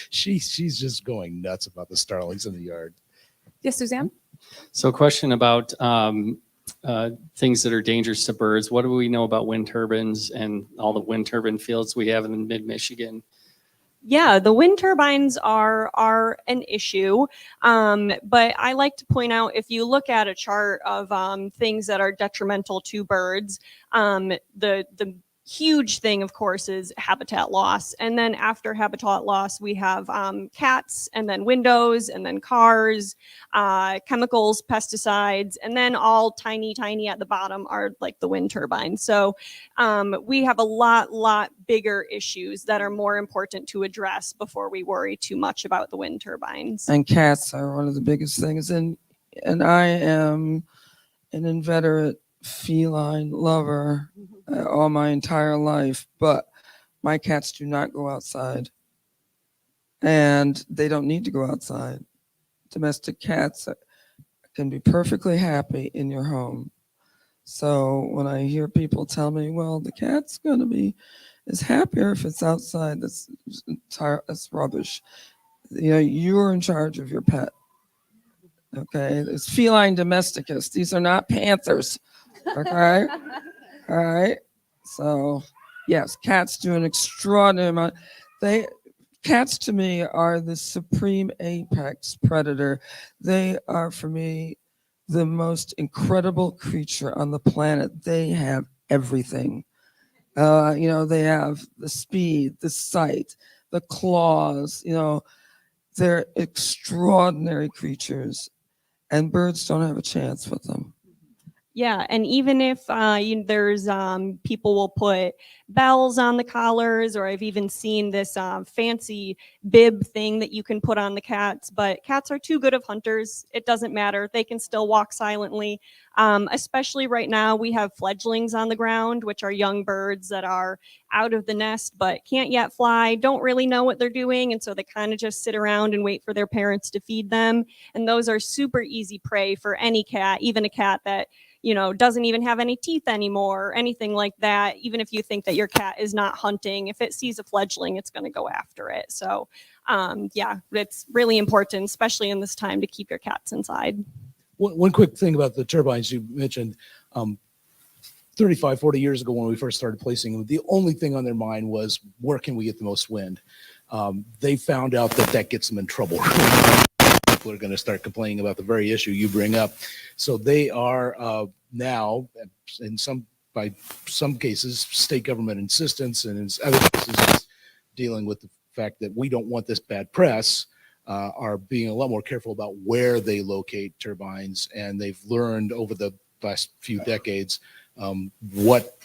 She's just going nuts about the starlings in the yard. Yes, Suzanne? So, question about things that are dangerous to birds. What do we know about wind turbines and all the wind turbine fields we have in mid-Michigan? Yeah, the wind turbines are an issue, but I like to point out, if you look at a chart of things that are detrimental to birds, the huge thing, of course, is habitat loss. And then after habitat loss, we have cats, and then windows, and then cars, chemicals, pesticides, and then all tiny at the bottom are like the wind turbines. So we have a lot bigger issues that are more important to address before we worry too much about the wind turbines. And cats are one of the biggest things. And I am an inveterate feline lover all my entire life, but my cats do not go outside, and they don't need to go outside. Domestic cats can be perfectly happy in your home. So when I hear people tell me, well, the cat's going to be is happier if it's outside, that's rubbish. You're in charge of your pet. Okay, it's feline domesticus. These are not panthers. Okay. All right. So yes, cats do an extraordinary amount. Cats to me are the supreme apex predator. They are, for me, the most incredible creature on the planet. They have everything. They have the speed, the sight, the claws. They're extraordinary creatures, and birds don't have a chance with them. Yeah, and even if there's people will put bells on the collars, or I've even seen this fancy bib thing that you can put on the cats, but cats are too good of hunters. It doesn't matter. They can still walk silently. Especially right now, we have fledglings on the ground, which are young birds that are out of the nest but can't yet fly, don't really know what they're doing, and so they kind of just sit around and wait for their parents to feed them. And those are super easy prey for any cat, even a cat that doesn't even have any teeth anymore, or anything like that. Even if you think that your cat is not hunting, if it sees a fledgling, it's going to go after it. So it's really important, especially in this time, to keep your cats inside. One quick thing about the turbines you mentioned, 35, 40 years ago when we first started placing them, the only thing on their mind was, where can we get the most wind? They found out that gets them in trouble. People are going to start complaining about the very issue you bring up. So they are now, by some cases, state government insistence, and in other cases, just dealing with the fact that we don't want this bad press, are being a lot more careful about where they locate turbines. And they've learned over the last few decades what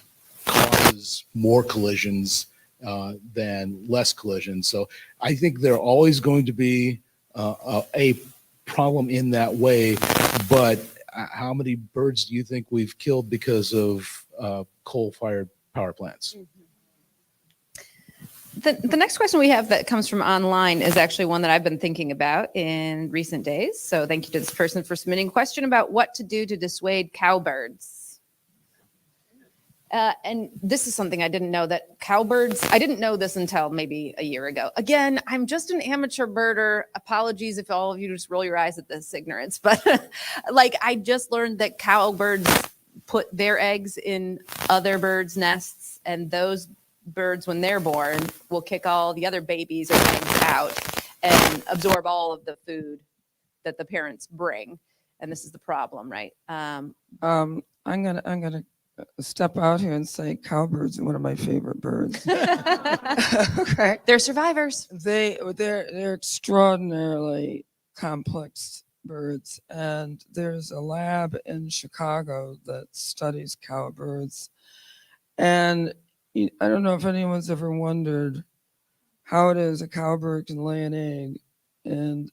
causes more collisions than less collisions. So I think they're always going to be a problem in that way, but how many birds do you think we've killed because of coal-fired power plants? The next question we have that comes from online is actually one that I've been thinking about in recent days. So thank you to this person for submitting a question about what to do to dissuade cowbirds. And this is something I didn't know, that cowbirds, I didn't know this until maybe a year ago. Again, I'm just an amateur birder. Apologies if all of you just roll your eyes at this ignorance, but I just learned that cowbirds put their eggs in other birds' nests, and those birds, when they're born, will kick all the other babies or eggs out and absorb all of the food that the parents bring. And this is the problem, right? I'm gonna step out here and say cowbirds are one of my favorite birds. Okay. They're survivors. They're extraordinarily complex birds. And there's a lab in Chicago that studies cowbirds. And I don't know if anyone's ever wondered how it is a cowbird can lay an egg and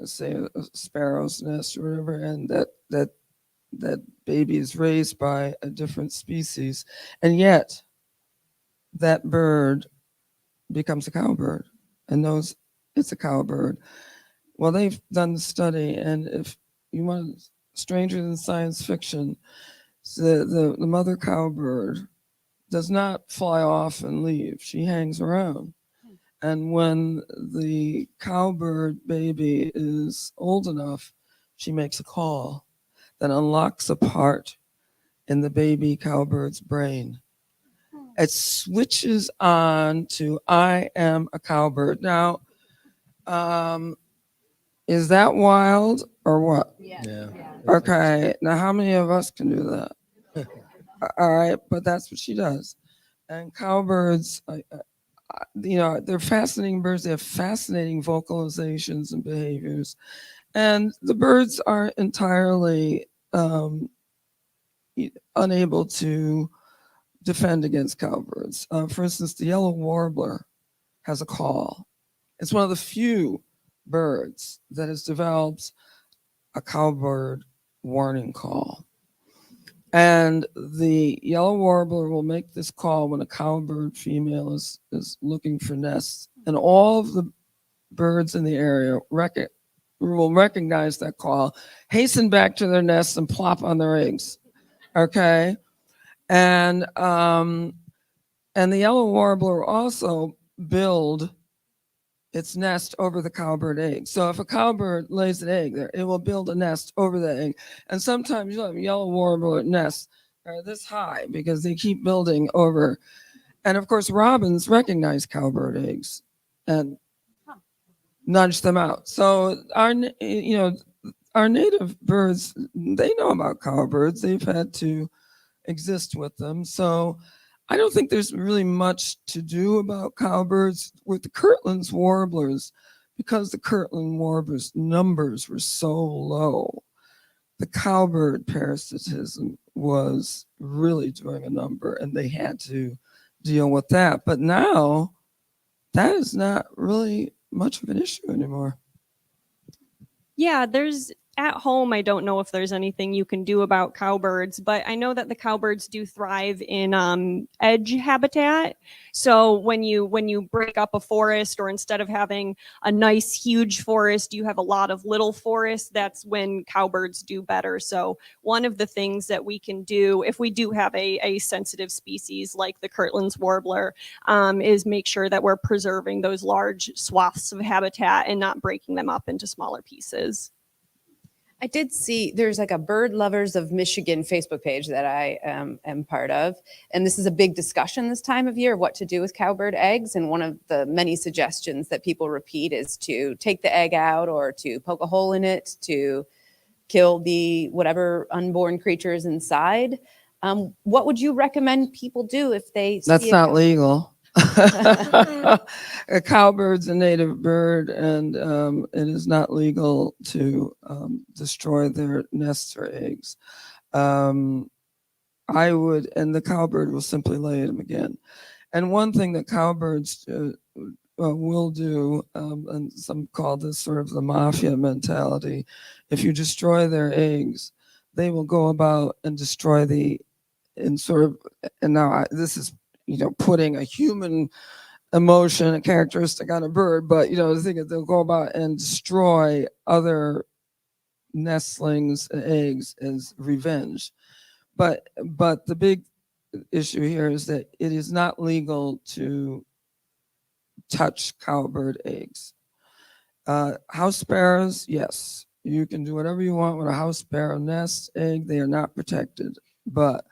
say a sparrow's nest or whatever, and that baby is raised by a different species, and yet that bird becomes a cowbird and knows it's a cowbird. Well, they've done the study, and if you want stranger than science fiction, the mother cowbird does not fly off and leave. She hangs around. And when the cowbird baby is old enough, she makes a call that unlocks a part in the baby cowbird's brain. It switches on to I am a cowbird. Now, is that wild or what? Yeah. Okay, now how many of us can do that? All right, but that's what she does. And cowbirds, they're fascinating birds. They have fascinating vocalizations and behaviors. And the birds are entirely unable to defend against cowbirds. For instance, the yellow warbler has a call. It's one of the few birds that has developed a cowbird warning call. And the yellow warbler will make this call when a cowbird female is looking for nests. And all of the birds in the area will recognize that call, hasten back to their nests and plop on their eggs. Okay? And the yellow warbler will also build its nest over the cowbird egg. So if a cowbird lays an egg there, it will build a nest over the egg. And sometimes you'll have yellow warbler nests are this high because they keep building over. And of course, robins recognize cowbird eggs and nudge them out. So our native birds, they know about cowbirds. They've had to exist with them. So I don't think there's really much to do about cowbirds with the Kirtland's warblers, because the Kirtland warblers' numbers were so low. The cowbird parasitism was really doing a number, and they had to deal with that. But now, that is not really much of an issue anymore. Yeah, at home, I don't know if there's anything you can do about cowbirds, but I know that the cowbirds do thrive in edge habitat. So when you break up a forest, or instead of having a nice huge forest, you have a lot of little forests, that's when cowbirds do better. So one of the things that we can do if we do have a sensitive species like the Kirtland's warbler is make sure that we're preserving those large swaths of habitat and not breaking them up into smaller pieces. I did see there's like a Bird Lovers of Michigan Facebook page that I am part of. And this is a big discussion this time of year, what to do with cowbird eggs. And one of the many suggestions that people repeat is to take the egg out, or to poke a hole in it, to kill the whatever unborn creature is inside. What would you recommend people do if they That's see not legal. A cowbird's a native bird, and it is not legal to destroy their nests or eggs. And the cowbird will simply lay them again. And one thing that cowbirds will do, and some call this sort of the mafia mentality, if you destroy their eggs, they will go about and destroy this is putting a human emotion, a characteristic on a bird, but the thing is they'll go about and destroy other nestlings and eggs as revenge. But the big issue here is that it is not legal to touch cowbird eggs. House sparrows, yes, you can do whatever you want with a house sparrow nest, egg. They are not protected, but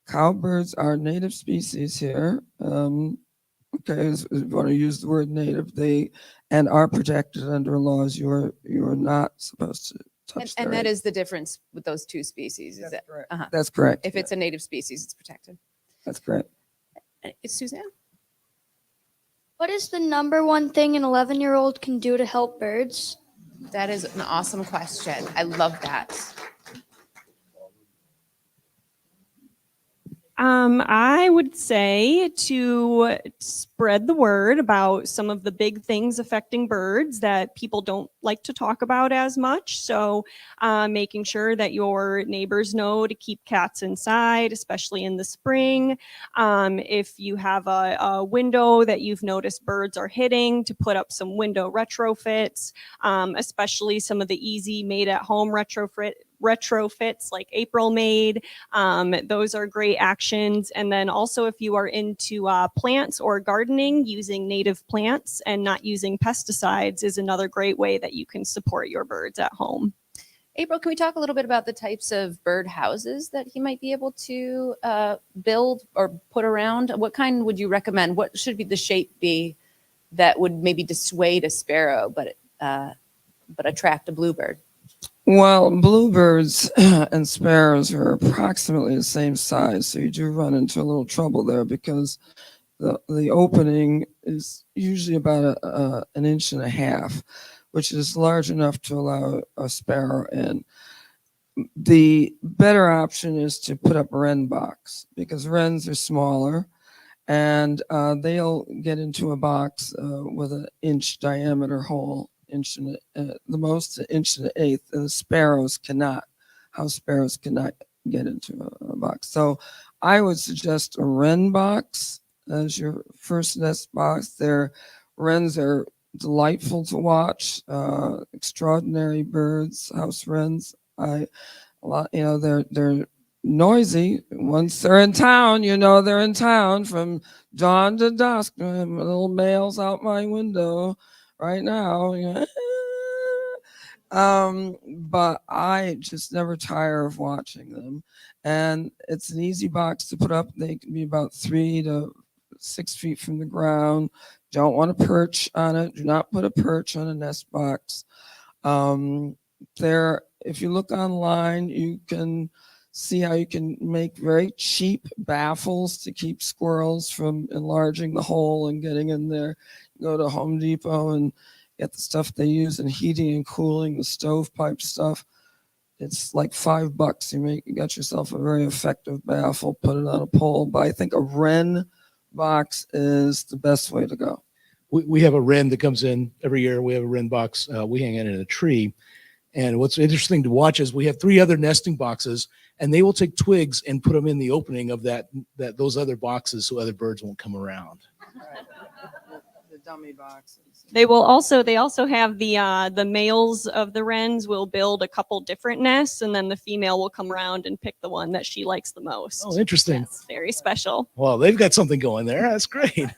cowbirds are native species here. Okay, if you want to use the word native, they are protected under laws. You are not supposed to touch and their that eggs. is the difference with those two species. Is That's that correct. That's correct. if it's a native species, it's protected. That's correct. It's Suzanne. What is the number one thing an 11-year-old can do to help birds? That is an awesome question. I love that. I would say to spread the word about some of the big things affecting birds that people don't like to talk about as much. So making sure that your neighbors know to keep cats inside, especially in the spring. If you have a window that you've noticed birds are hitting, to put up some window retrofits, especially some of the easy made at home retrofits like April made. Those are great actions. And then also if you are into plants or gardening, using native plants and not using pesticides is another great way that you can support your birds at home. April, can we talk a little bit about the types of bird houses that he might be able to build or put around? What kind would you recommend? What should be the shape be that would maybe dissuade a sparrow, but attract a bluebird? Well, bluebirds and sparrows are approximately the same size, so you do run into a little trouble there because the opening is usually about an inch and a half, which is large enough to allow a sparrow in. The better option is to put up wren box because wrens are smaller and they'll get into a box with an inch diameter hole. The most an inch and an eighth, and the sparrows cannot. House sparrows cannot get into a box. So I would suggest a wren box as your first nest box. Their wrens are delightful to watch, extraordinary birds, house wrens. They're noisy. Once they're in town, they're in town from dawn to dusk. Little males out my window right now, but I just never tire of watching them. And it's an easy box to put up. They can be about 3 to 6 feet from the ground. Don't want to perch on it. Do not put a perch on a nest box. If you look online, you can see how you can make very cheap baffles to keep squirrels from enlarging the hole and getting in there. Go to Home Depot and get the stuff they use in heating and cooling, the stovepipe stuff. It's like $5. You got yourself a very effective baffle, put it on a pole. But I think a wren box is the best way to go. We have a wren that comes in every year. We have a wren box. We hang it in a tree. And what's interesting to watch is we have 3 other nesting boxes, and they will take twigs and put them in the opening of those other boxes so other birds won't come around. Right. The dummy boxes. They also have the males of the wrens will build a couple different nests, and then the female will come around and pick the one that she likes the most. Oh, interesting. Yes, very special. Well, they've got something going there. That's great.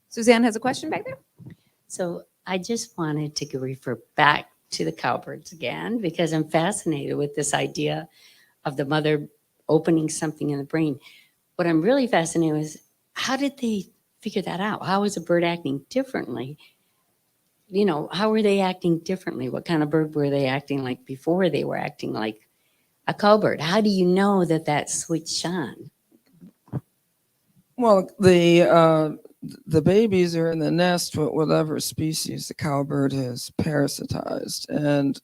Suzanne has a question back there. So I just wanted to refer back to the cowbirds again, because I'm fascinated with this idea of the mother opening something in the brain. What I'm really fascinated with is, how did they figure that out? How is a bird acting differently? How were they acting differently? What kind of bird were they acting like before they were acting like a cowbird? How do you know that switched on? Well, the babies are in the nest with whatever species the cowbird has parasitized, and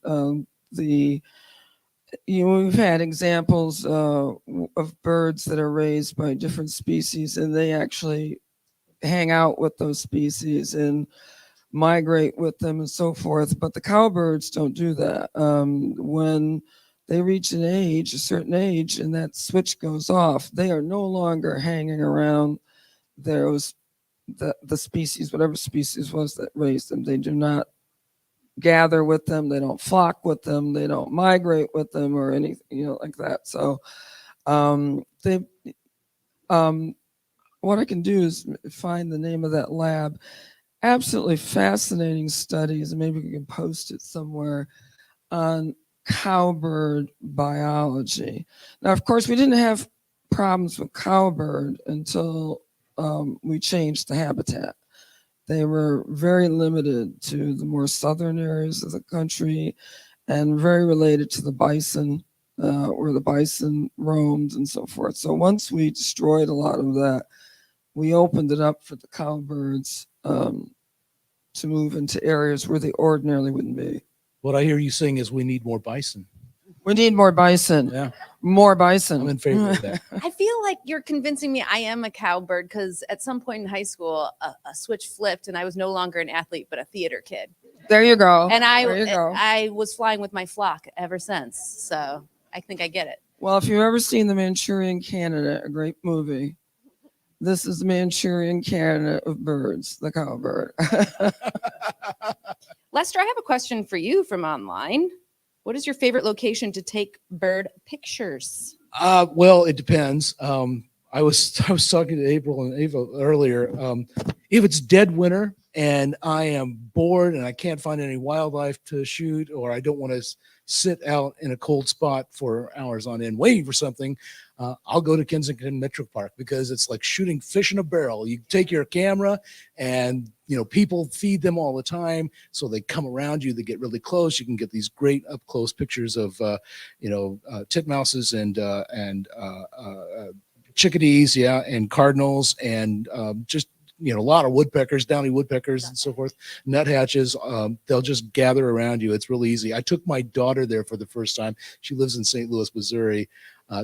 we've had examples of birds that are raised by different species, and they actually hang out with those species and migrate with them and so forth. But the cowbirds don't do that. When they reach a certain age, and that switch goes off, they are no longer hanging around the species, whatever species was that raised them. They do not gather with them. They don't flock with them. They don't migrate with them or anything, like that. So what I can do is find the name of that lab. Absolutely fascinating studies, and maybe we can post it somewhere, on cowbird biology. Now, of course, we didn't have problems with cowbird until we changed the habitat. They were very limited to the more southern areas of the country and very related to the bison, where the bison roamed and so forth. So once we destroyed a lot of that, we opened it up for the cowbirds to move into areas where they ordinarily wouldn't be. What I hear you saying is we need more bison. We need more bison. Yeah. More I'm bison. in favor of that. I feel like you're convincing me I am a cowbird because at some point in high school, a switch flipped and I was no longer an athlete, but a theater kid. There you go. And There you go. I was flying with my flock ever since. So I think I get it. Well, if you've ever seen The Manchurian Candidate, a great movie, this is the Manchurian Candidate of birds, the cowbird. Lester, I have a question for you from online. What is your favorite location to take bird pictures? Well, it depends. I was talking to April and Ava earlier. If it's dead winter and I am bored and I can't find any wildlife to shoot, or I don't want to sit out in a cold spot for hours on end waiting for something, I'll go to Kensington Metro Park because it's like shooting fish in a barrel. You take your camera and, you know, people feed them all the time. So they come around you, they get really close. You can get these great up close pictures of, titmouses and chickadees, and cardinals, and just, a lot of woodpeckers, downy woodpeckers and so forth, nuthatches. They'll just gather around you. It's really easy. I took my daughter there for the first time. She lives in St. Louis, Missouri.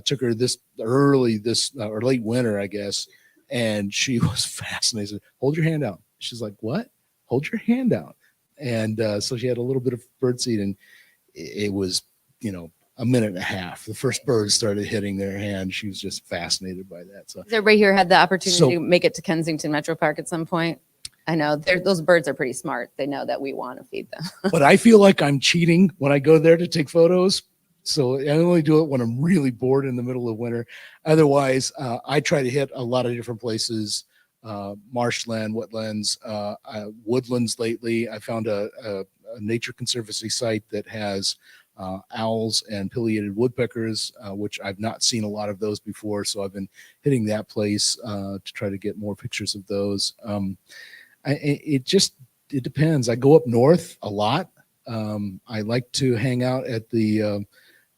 Took her this or late winter, I guess, and she was fascinated. Hold your hand out. She's like, what? Hold your hand out. And so she had a little bit of birdseed, and it was, a minute and a half. The first birds started hitting their hand. She was just fascinated by that. So Has everybody here had the opportunity So- to make it to Kensington Metro Park at some point? I know those birds are pretty smart. They know that we want to feed them. but I feel like I'm cheating when I go there to take photos. So I only do it when I'm really bored in the middle of winter. Otherwise, I try to hit a lot of different places, marshland, wetlands, woodlands lately. I found a nature conservancy site that has owls and pileated woodpeckers, which I've not seen a lot of those before. So I've been hitting that place to try to get more pictures of those. It depends. I go up north a lot. I like to hang out at the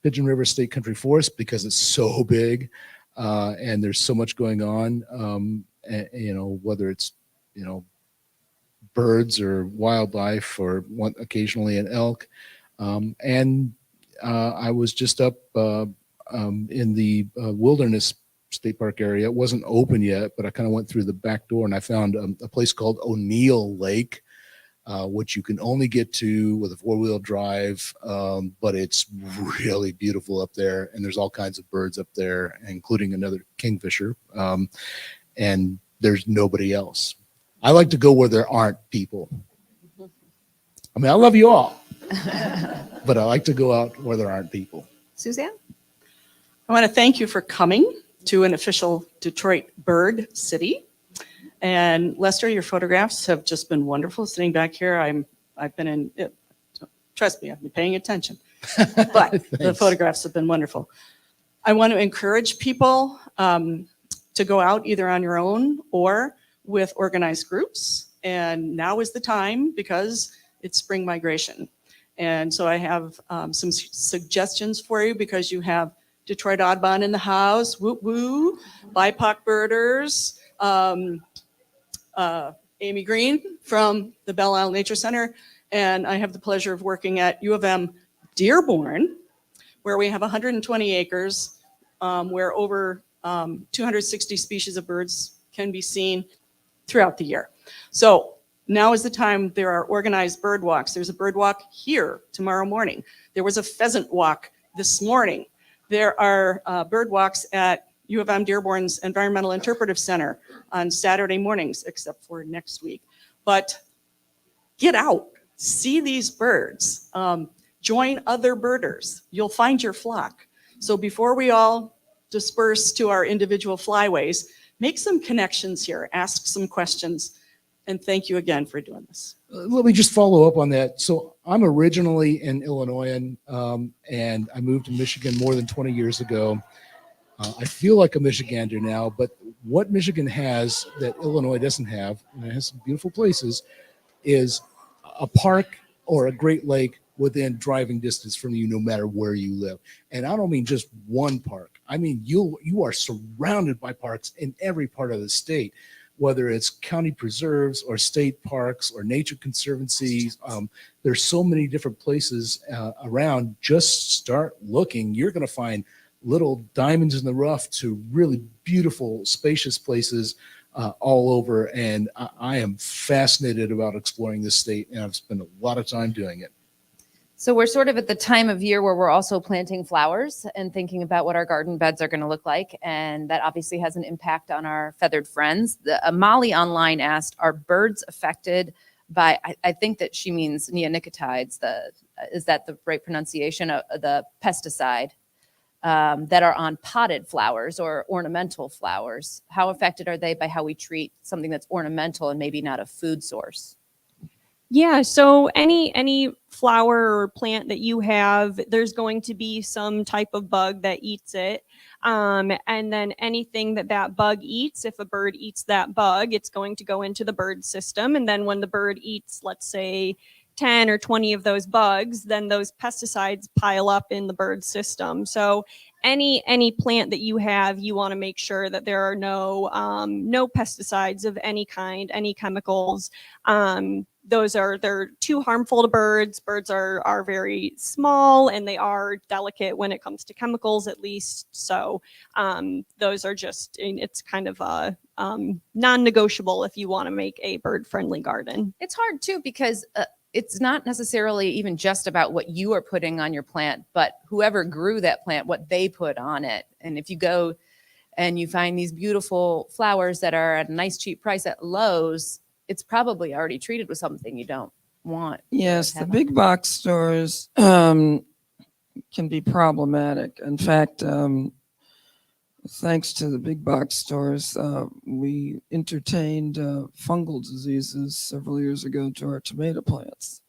Pigeon River State Country Forest because it's so big and there's so much going on. Whether it's, birds or wildlife or occasionally an elk. I was just up in the Wilderness State Park area. It wasn't open yet, but I kind of went through the back door and I found a place called O'Neill Lake, which you can only get to with a four-wheel drive, but it's really beautiful up there. And there's all kinds of birds up there, including another kingfisher. And there's nobody else. I like to go where there aren't people. I mean, I love you all, but I like to go out where there aren't people. Suzanne? I want to thank you for coming to an official Detroit bird city. And Lester, your photographs have just been wonderful. Sitting back here, I've been in it. Trust me, I've been paying attention. But the photographs have been wonderful. I want to encourage people to go out either on your own or with organized groups. And now is the time because it's spring migration. And so I have some suggestions for you because you have Detroit Audubon in the house, woo woo, BIPOC birders, Amy Green from the Belle Isle Nature Center. And I have the pleasure of working at U of M Dearborn, where we have 120 acres, where over 260 species of birds can be seen throughout the year. So now is the time. There are organized bird walks. There's a bird walk here tomorrow morning. There was a pheasant walk this morning. There are bird walks at U of M Dearborn's Environmental Interpretive Center on Saturday mornings, except for next week. But get out, see these birds, join other birders. You'll find your flock. So before we all disperse to our individual flyways, make some connections here, ask some questions, and thank you again for doing this. Let me just follow up on that. So I'm originally an Illinoisan, and I moved to Michigan more than 20 years ago. I feel like a Michigander now, but what Michigan has that Illinois doesn't have, and it has some beautiful places, is a park or a Great Lake within driving distance from you, no matter where you live. And I don't mean just one park. I mean, you are surrounded by parks in every part of the state. whether it's county preserves or state parks or nature conservancies. There's so many different places around. Just start looking. You're going to find little diamonds in the rough to really beautiful, spacious places all over. And I am fascinated about exploring this state, and I've spent a lot of time doing it. So we're sort of at the time of year where we're also planting flowers and thinking about what our garden beds are going to look like. And that obviously has an impact on our feathered friends. Molly online asked, are birds affected by, I think that she means neonicotides. Is that the right pronunciation of the pesticide that are on potted flowers or ornamental flowers? How affected are they by how we treat something that's ornamental and maybe not a food source? Yeah, so any flower or plant that you have, there's going to be some type of bug that eats it. And then anything that bug eats, if a bird eats that bug, it's going to go into the bird system. And then when the bird eats, let's say 10 or 20 of those bugs, then those pesticides pile up in the bird system. So any plant that you have, you want to make sure that there are no pesticides of any kind, any chemicals. They're too harmful to birds. Birds are very small and they are delicate when it comes to chemicals, at least. So those are just, it's kind of a non-negotiable if you want to make a bird-friendly garden. It's hard too because it's not necessarily even just about what you are putting on your plant, but whoever grew that plant, what they put on it. And if you go and you find these beautiful flowers that are at a nice cheap price at Lowe's, it's probably already treated with something you don't want. Yes, the big box stores can be problematic. In fact, thanks to the big box stores, we entertained fungal diseases several years ago to our tomato plants.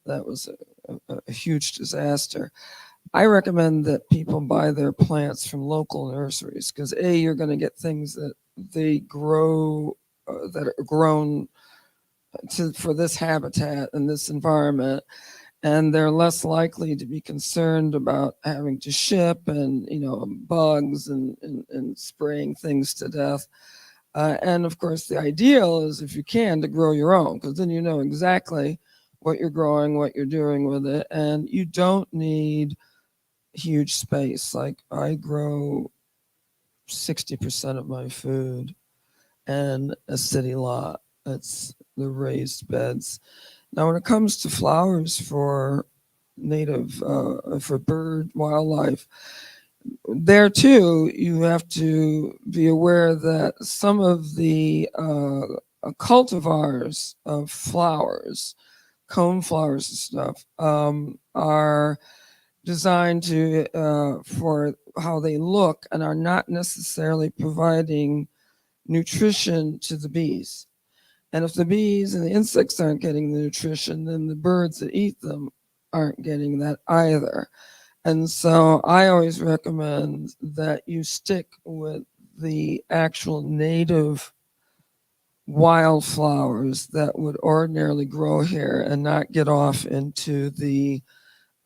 That was a huge disaster. I recommend that people buy their plants from local nurseries because you're going to get things that they grow that are grown for this habitat and this environment, and they're less likely to be concerned about having to ship and bugs and spraying things to death. And of course, the ideal is, if you can, to grow your own, because then you know exactly what you're growing, what you're doing with it, and you don't need huge space. Like I grow 60% of my food in a city lot. That's the raised beds. Now, when it comes to flowers for native, for bird wildlife, there too, you have to be aware that some of the cultivars of flowers, cone flowers and stuff, are designed for how they look and are not necessarily providing nutrition to the bees. And if the bees and the insects aren't getting the nutrition, then the birds that eat them aren't getting that either. And so I always recommend that you stick with the actual native wildflowers that would ordinarily grow here and not get off into the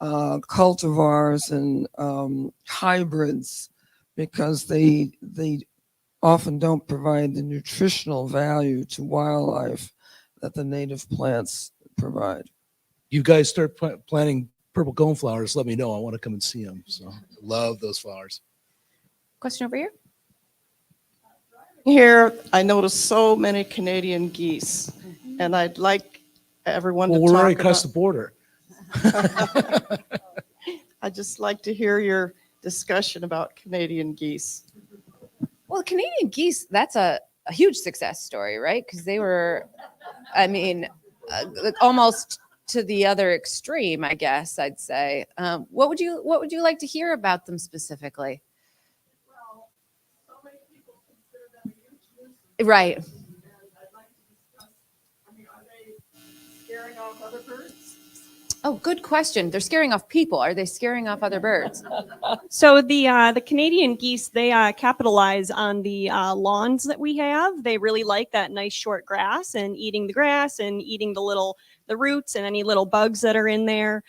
cultivars and hybrids, because they often don't provide the nutritional value to wildlife that the native plants provide. You guys start planting purple cone flowers, let me know. I want to come and see them. So love those flowers. Question over here. Here, I noticed so many Canadian geese, and I'd like everyone Well, to we're talk right across about. the border. I'd just like to hear your discussion about Canadian geese. Well, Canadian geese, that's a huge success story, right? Because they were, almost to the other extreme, I guess I'd say. What would you like to hear about them specifically? Well, so many people consider them a huge nuisance. Right. And I'd like to discuss, are they scaring off other birds? Oh, good question. They're scaring off people. Are they scaring off other birds? So the Canadian geese, they capitalize on the lawns that we have. They really like that nice short grass and eating the grass and eating the little the roots and any little bugs that are in there.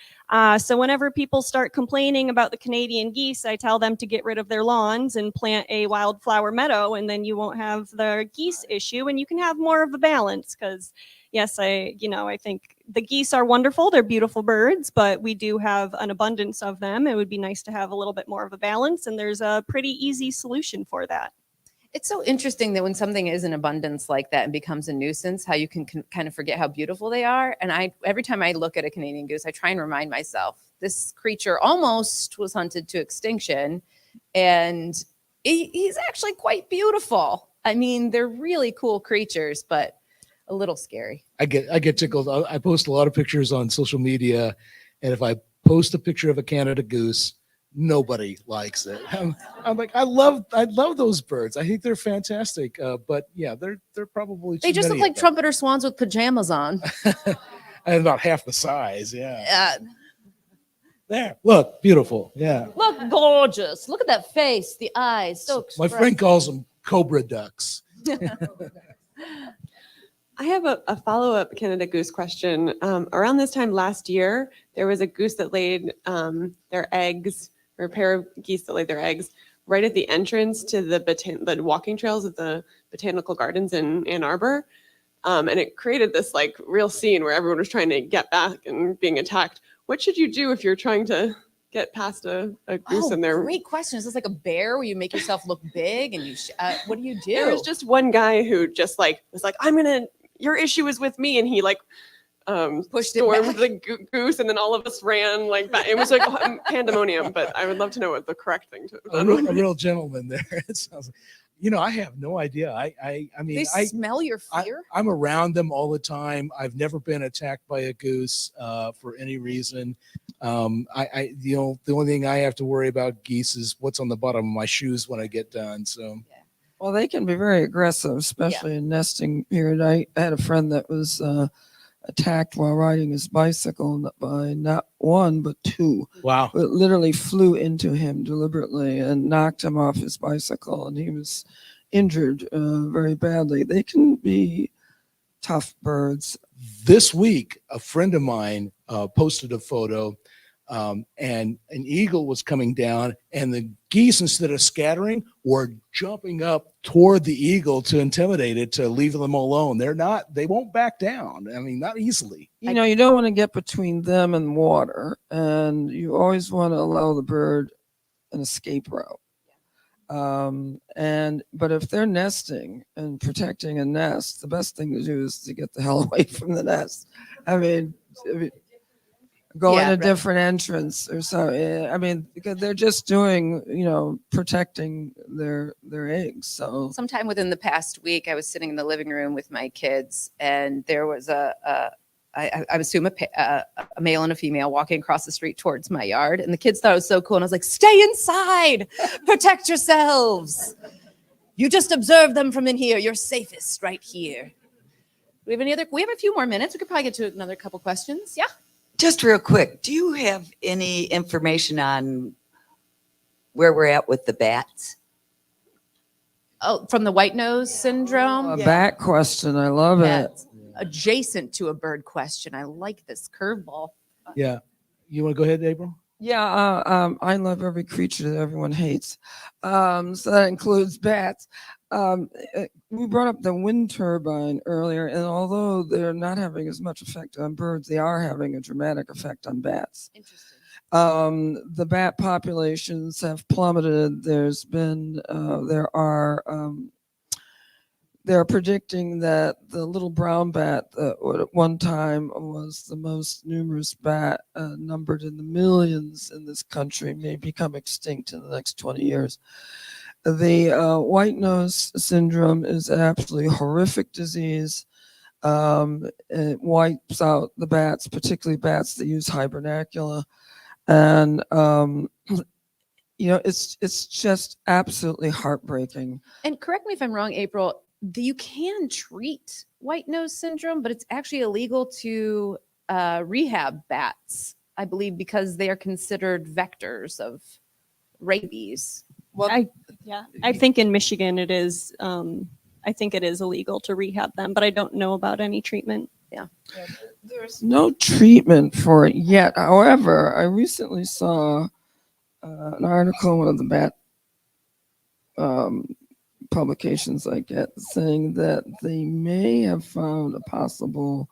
So whenever people start complaining about the Canadian geese, I tell them to get rid of their lawns and plant a wildflower meadow, and then you won't have the geese issue, and you can have more of a balance. Because yes, I think the geese are wonderful. They're beautiful birds, but we do have an abundance of them. It would be nice to have a little bit more of a balance, and there's a pretty easy solution for that. It's so interesting that when something is in abundance like that and becomes a nuisance, how you can kind of forget how beautiful they are. And every time I look at a Canadian goose, I try and remind myself this creature almost was hunted to extinction, and he's actually quite beautiful. I mean, they're really cool creatures, but a little scary. I get tickled. I post a lot of pictures on social media, and if I post a picture of a Canada goose, nobody likes it. I'm like, I love those birds. I think they're fantastic. But yeah, they're probably They just look like trumpeter swans with pajamas on. and about half the size. Yeah. There, look, beautiful. Yeah. Look gorgeous. Look at that face, the eyes, so My expressive. friend calls them cobra ducks. I have a follow-up Canada goose question. Around this time last year, there was a goose that laid their eggs, or a pair of geese that laid their eggs right at the entrance to the walking trails at the Botanical Gardens in Ann Arbor. And it created this like real scene where everyone was trying to get back and being attacked. What should you do if you're trying to get past a goose in there? Great question. Is this like a bear where you make yourself look big and you, what do you do? There was just one guy who just like was like, your issue is with me, and he like Pushed it stormed back. the goose, and then all of us ran like back. It was like pandemonium. But I would love to know what the correct thing to A real gentleman there. It sounds like, I have no idea. I mean, They smell your fear. I'm around them all the time. I've never been attacked by a goose for any reason. The only thing I have to worry about geese is what's on the bottom of my shoes when I get done. So Well, they can be very aggressive, especially in nesting period. I had a friend that was attacked while riding his bicycle by not one, but two. wow. It literally flew into him deliberately and knocked him off his bicycle, and he was injured very badly. They can be tough birds. This week, a friend of mine posted a photo, and an eagle was coming down, and the geese, instead of scattering, were jumping up toward the eagle to intimidate it, to leave them alone. They won't back down. I mean, not easily. You know, you don't want to get between them and water, and you always want to allow the bird an escape route. But if they're nesting and protecting a nest, the best thing to do is to get the hell away from the nest. I mean, go in a different entrance or so. I mean, because they're just doing, protecting their eggs. So Sometime within the past week, I was sitting in the living room with my kids, and there was I assume a male and a female walking across the street towards my yard, and the kids thought it was so cool, and I was like, "Stay inside, protect yourselves. You just observe them from in here. You're safest right here." We have a few more minutes. We could probably get to another couple questions. Yeah. Just real quick, do you have any information on where we're at with the bats? Oh, from the white nose syndrome. a bat question, I love it. That's adjacent to a bird question. I like this curveball. Yeah. You want to go ahead, April? Yeah, I love every creature that everyone hates. So that includes bats. We brought up the wind turbine earlier, and although they're not having as much effect on birds, they are having a dramatic effect on bats. Interesting. The bat populations have plummeted. They're predicting that the little brown bat that at one time was the most numerous bat, numbered in the millions in this country, may become extinct in the next 20 years. The white nose syndrome is an absolutely horrific disease. It wipes out the bats, particularly bats that use hibernacula. And, it's just absolutely heartbreaking. And correct me if I'm wrong, April, you can treat white nose syndrome, but it's actually illegal to rehab bats, I believe, because they are considered vectors of rabies. Well, I think in Michigan it is. I think it is illegal to rehab them, but I don't know about any treatment. There's no treatment for it yet. However, I recently saw an article in one of the bat publications I get saying that they may have found a possible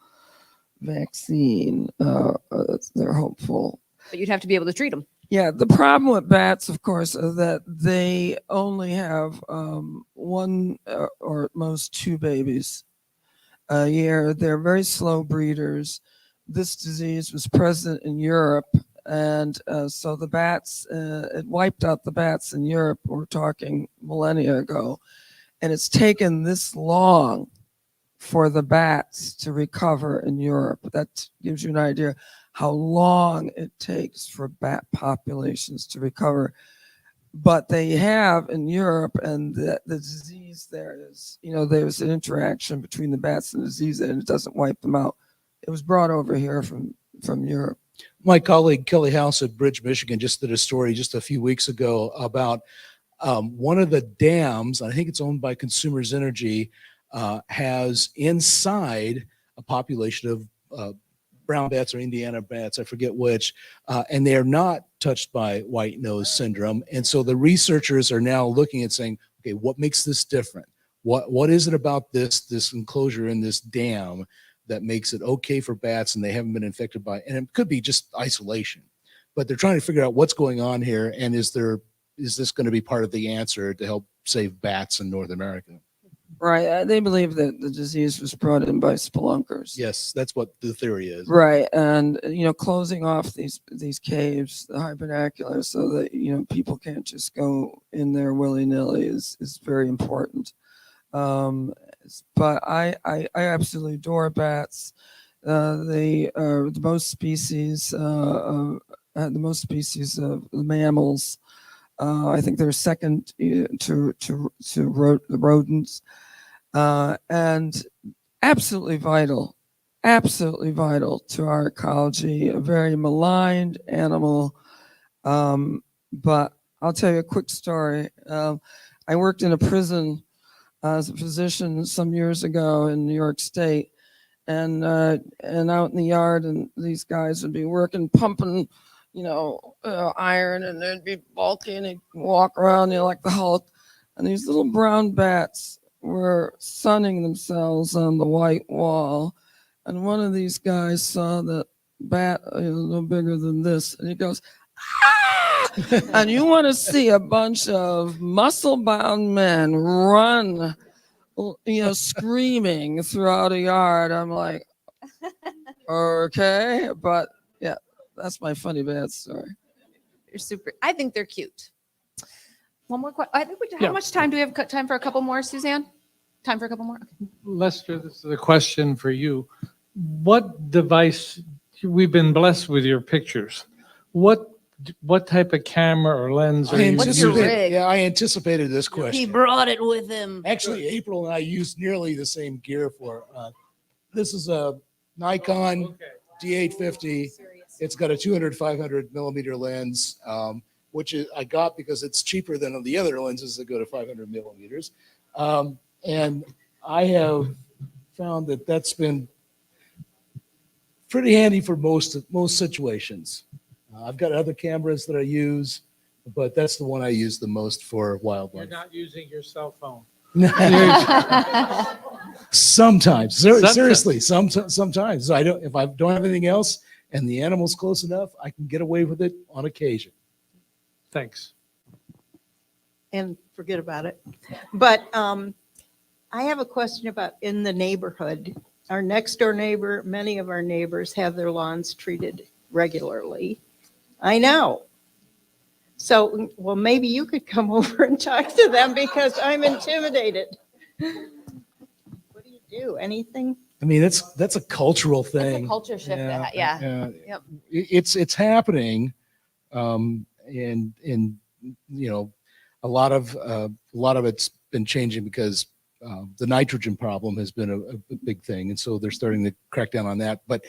vaccine. They're hopeful. But you'd have to be able to treat them. Yeah, the problem with bats, of course, is that they only have one or at most two babies a year. They're very slow breeders. This disease was present in Europe, and so the bats, it wiped out the bats in Europe. We're talking millennia ago, and it's taken this long for the bats to recover in Europe. That gives you an idea how long it takes for bat populations to recover. But they have in Europe, and the disease there is, there's an interaction between the bats and the disease, and it doesn't wipe them out. It was brought over here from Europe. My colleague Kelly House at Bridge, Michigan, just did a story just a few weeks ago about one of the dams, I think it's owned by Consumers Energy, has inside a population of brown bats or Indiana bats, I forget which, and they are not touched by white nose syndrome. And so the researchers are now looking at saying, okay, what makes this different? What is it about this enclosure in this dam that makes it okay for bats and they haven't been infected by, and it could be just isolation, but they're trying to figure out what's going on here, and is this going to be part of the answer to help save bats in North America? Right. They believe that the disease was brought in by spelunkers. Yes, that's what the theory is. Right. And, closing off these caves, the hibernaculars, so that, people can't just go in there willy-nilly is very important. But I absolutely adore bats. They are the most species of mammals. I think they're second to the rodents, and absolutely vital to our ecology. A very maligned animal, but I'll tell you a quick story. I worked in a prison as a physician some years ago in New York State, and out in the yard, and these guys would be working, pumping, iron, and they'd be bulky, and they'd walk around, like the Hulk, and these little brown bats were sunning themselves on the white wall, and one of these guys saw the bat, no bigger than this, and he goes, ah! And you want to see a bunch of muscle-bound men run, screaming throughout a yard. I'm like, okay, but yeah, that's my funny bat story. You're super. I think they're cute. One more question. I think how much time do we have? Time for a couple more, Suzanne? Time for a couple more? Okay. Lester, this is a question for you. What device, we've been blessed with your pictures. What type of camera or lens are you What's your using? rig? Yeah, I anticipated this question. He brought it with him. Actually, April and I used nearly the same gear for this is a Nikon D850. It's got a 200-500 millimeter lens, which I got because it's cheaper than the other lenses that go to 500 millimeters. And I have found that that's been pretty handy for most situations. I've got other cameras that I use, but that's the one I use the most for wildlife. You're not using your cell phone. Sometimes, seriously, sometimes. If I don't have anything else and the animal's close enough, I can get away with it on occasion. Thanks. And forget about it. But I have a question about in the neighborhood. Our next door neighbor, many of our neighbors have their lawns treated regularly. I know. So, well, maybe you could come over and talk to them because I'm intimidated. What do you do? Anything? I mean, that's a cultural thing. It's a culture shift. Yeah. Yep. It's happening, and a lot of it's been changing because the nitrogen problem has been a big thing, and so they're starting to crack down on that. But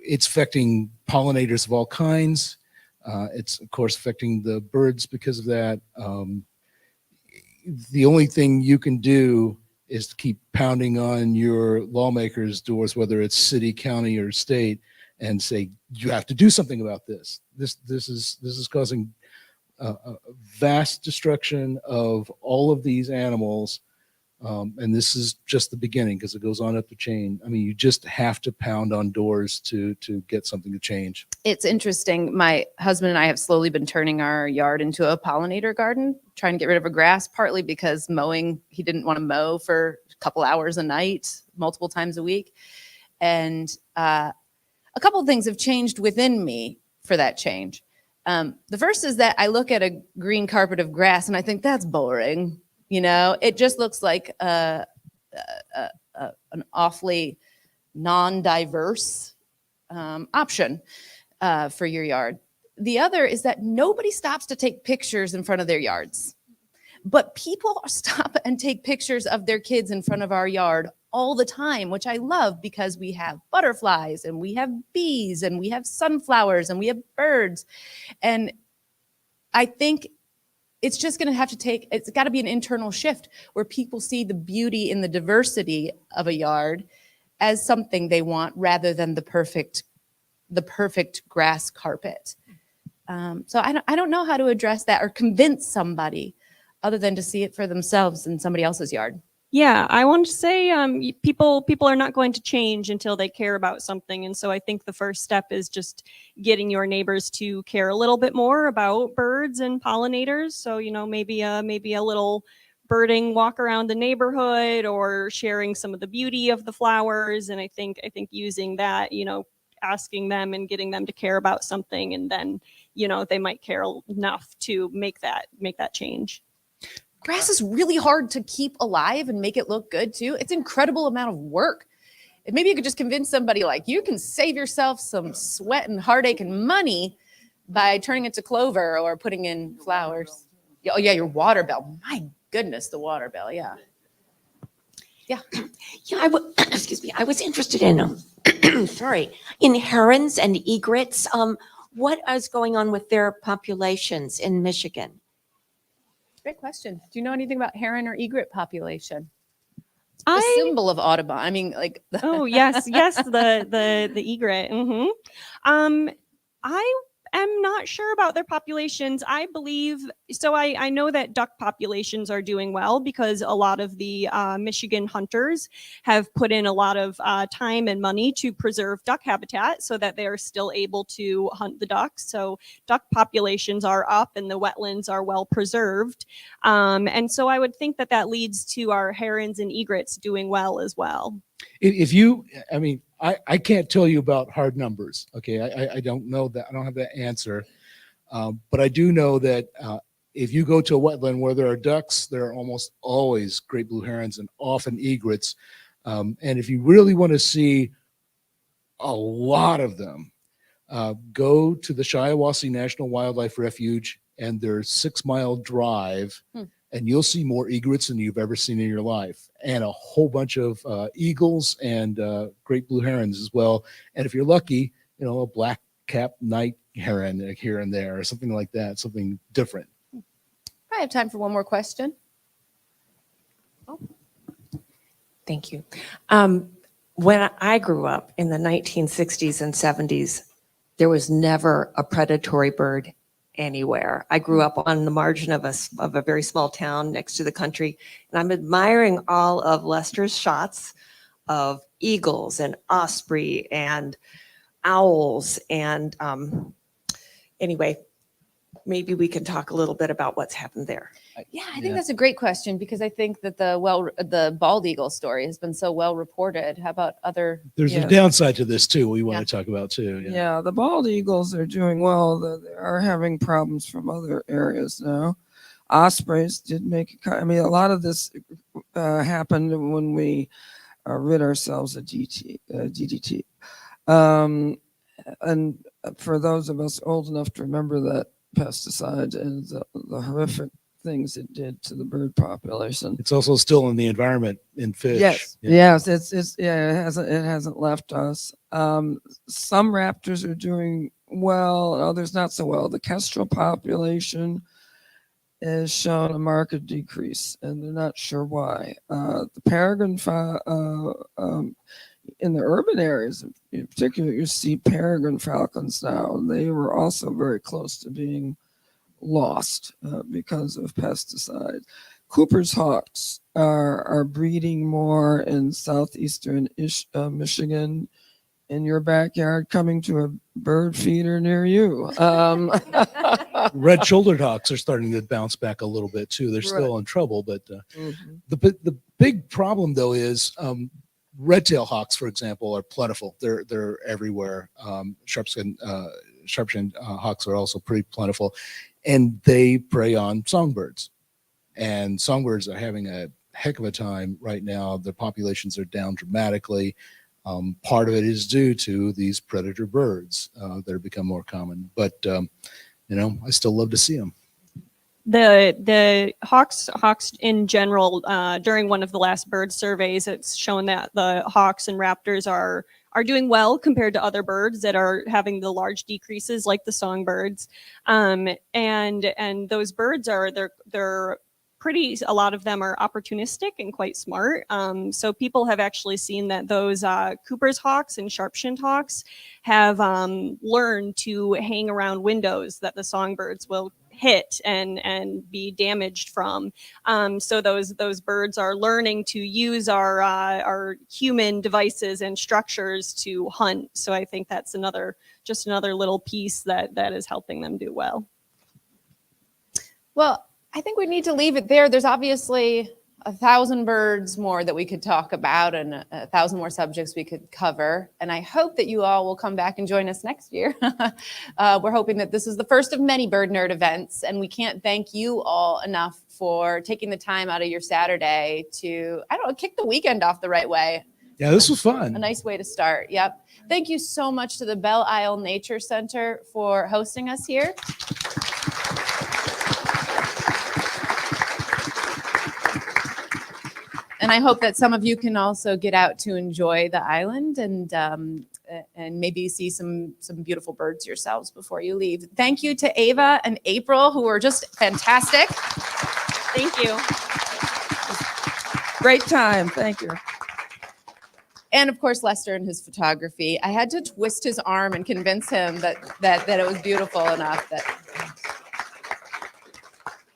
it's affecting pollinators of all kinds. It's of course affecting the birds because of that. The only thing you can do is to keep pounding on your lawmakers' doors, whether it's city, county, or state, and say, you have to do something about this. This is causing a vast destruction of all of these animals. And this is just the beginning, because it goes on up the chain. I mean, you just have to pound on doors to get something to change. It's interesting. My husband and I have slowly been turning our yard into a pollinator garden, trying to get rid of a grass, partly because mowing, he didn't want to mow for a couple hours a night, multiple times a week. And a couple of things have changed within me for that change. The first is that I look at a green carpet of grass and I think that's boring. You know, it just looks like an awfully non-diverse option for your yard. The other is that nobody stops to take pictures in front of their yards, but people stop and take pictures of their kids in front of our yard all the time, which I love, because we have butterflies and we have bees and we have sunflowers and we have birds. And I think it's just going to have to it's got to be an internal shift where people see the beauty in the diversity of a yard as something they want, rather than the perfect grass carpet. So I don't know how to address that or convince somebody other than to see it for themselves in somebody else's yard. Yeah, I want to say people are not going to change until they care about something. And so I think the first step is just getting your neighbors to care a little bit more about birds and pollinators. So, you know, maybe a little birding walk around the neighborhood, or sharing some of the beauty of the flowers. And I think using that, you know, asking them and getting them to care about something, and then, you know, they might care enough to make that change. Grass is really hard to keep alive and make it look good too. It's an incredible amount of work. And maybe you could just convince somebody, like, you can save yourself some sweat and heartache and money by turning it to clover or putting in flowers. Oh yeah, your water bell. My goodness, the water bell. Yeah. Yeah. Yeah, excuse me. I was interested in, sorry, in herons and egrets. What is going on with their populations in Michigan? Great question. Do you know anything about heron or egret population? It's I- a symbol of Audubon. I mean, like. Oh yes, the egret. I am not sure about their populations. I believe so. I know that duck populations are doing well, because a lot of the Michigan hunters have put in a lot of time and money to preserve duck habitat so that they are still able to hunt the ducks. So duck populations are up and the wetlands are well preserved. And so I would think that leads to our herons and egrets doing well as well. I can't tell you about hard numbers. Okay. I don't know that. I don't have that answer. But I do know that if you go to a wetland where there are ducks, there are almost always great blue herons and often egrets. And if you really want to see a lot of them, go to the Shiawassee National Wildlife Refuge and their 6-mile drive. And you'll see more egrets than you've ever seen in your life, and a whole bunch of eagles and great blue herons as well. And if you're lucky, you know, a black cap night heron here and there, or something like that, something different. I have time for one more question. Thank you. When I grew up in the 1960s and 70s, there was never a predatory bird anywhere. I grew up on the margin of a very small town next to the country, and I'm admiring all of Lester's shots of eagles and osprey and owls. And anyway, maybe we can talk a little bit about what's happened there. Yeah, I think that's a great question, because I think that the bald eagle story has been so well reported. How about other? There's a downside to this too. We want to talk about too. Yeah, the bald eagles are doing well. They are having problems from other areas now. Ospreys did make a cut. I mean, a lot of this happened when we rid ourselves of DDT. And for those of us old enough to remember that pesticide and the horrific things it did to the bird population. It's also still in the environment in fish. Yes, yes, it hasn't left us. Some raptors are doing well, others not so well. The kestrel population has shown a marked decrease, and they're not sure why. The peregrine in the urban areas, in particular, you see peregrine falcons now. They were also very close to being lost because of pesticides. Cooper's hawks are breeding more in southeastern Michigan, in your backyard, coming to a bird feeder near you. Red-shouldered hawks are starting to bounce back a little bit too. They're still in trouble, but the big problem though is red-tailed hawks, for example, are plentiful. They're everywhere. Sharp-shinned hawks are also pretty plentiful, and they prey on songbirds. And songbirds are having a heck of a time right now. Their populations are down dramatically. Part of it is due to these predator birds that have become more common. But I still love to see them. The hawks in general, during one of the last bird surveys, it's shown that the hawks and raptors are doing well compared to other birds that are having the large decreases, like the songbirds. And those birds they're pretty, a lot of them are opportunistic and quite smart. So people have actually seen that those Cooper's hawks and sharp-shinned hawks have learned to hang around windows that the songbirds will hit and be damaged from. So those birds are learning to use our human devices and structures to hunt. So I think that's another little piece that is helping them do well. Well, I think we need to leave it there. There's obviously 1,000 birds more that we could talk about and 1,000 more subjects we could cover. And I hope that you all will come back and join us next year. We're hoping that this is the first of many Bird Nerd events, and we can't thank you all enough for taking the time out of your Saturday to, kick the weekend off the right way. Yeah, this was fun. A nice way to start. Yep. Thank you so much to the Belle Isle Nature Center for hosting us here. And I hope that some of you can also get out to enjoy the island and maybe see some beautiful birds yourselves before you leave. Thank you to Ava and April, who were just fantastic. Thank you. Great time. Thank you. And of course, Lester and his photography. I had to twist his arm and convince him that it was beautiful enough.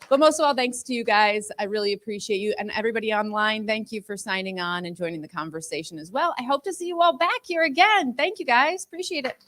But most of all, thanks to you guys. I really appreciate you. And everybody online, thank you for signing on and joining the conversation as well. I hope to see you all back here again. Thank you, guys. Appreciate it.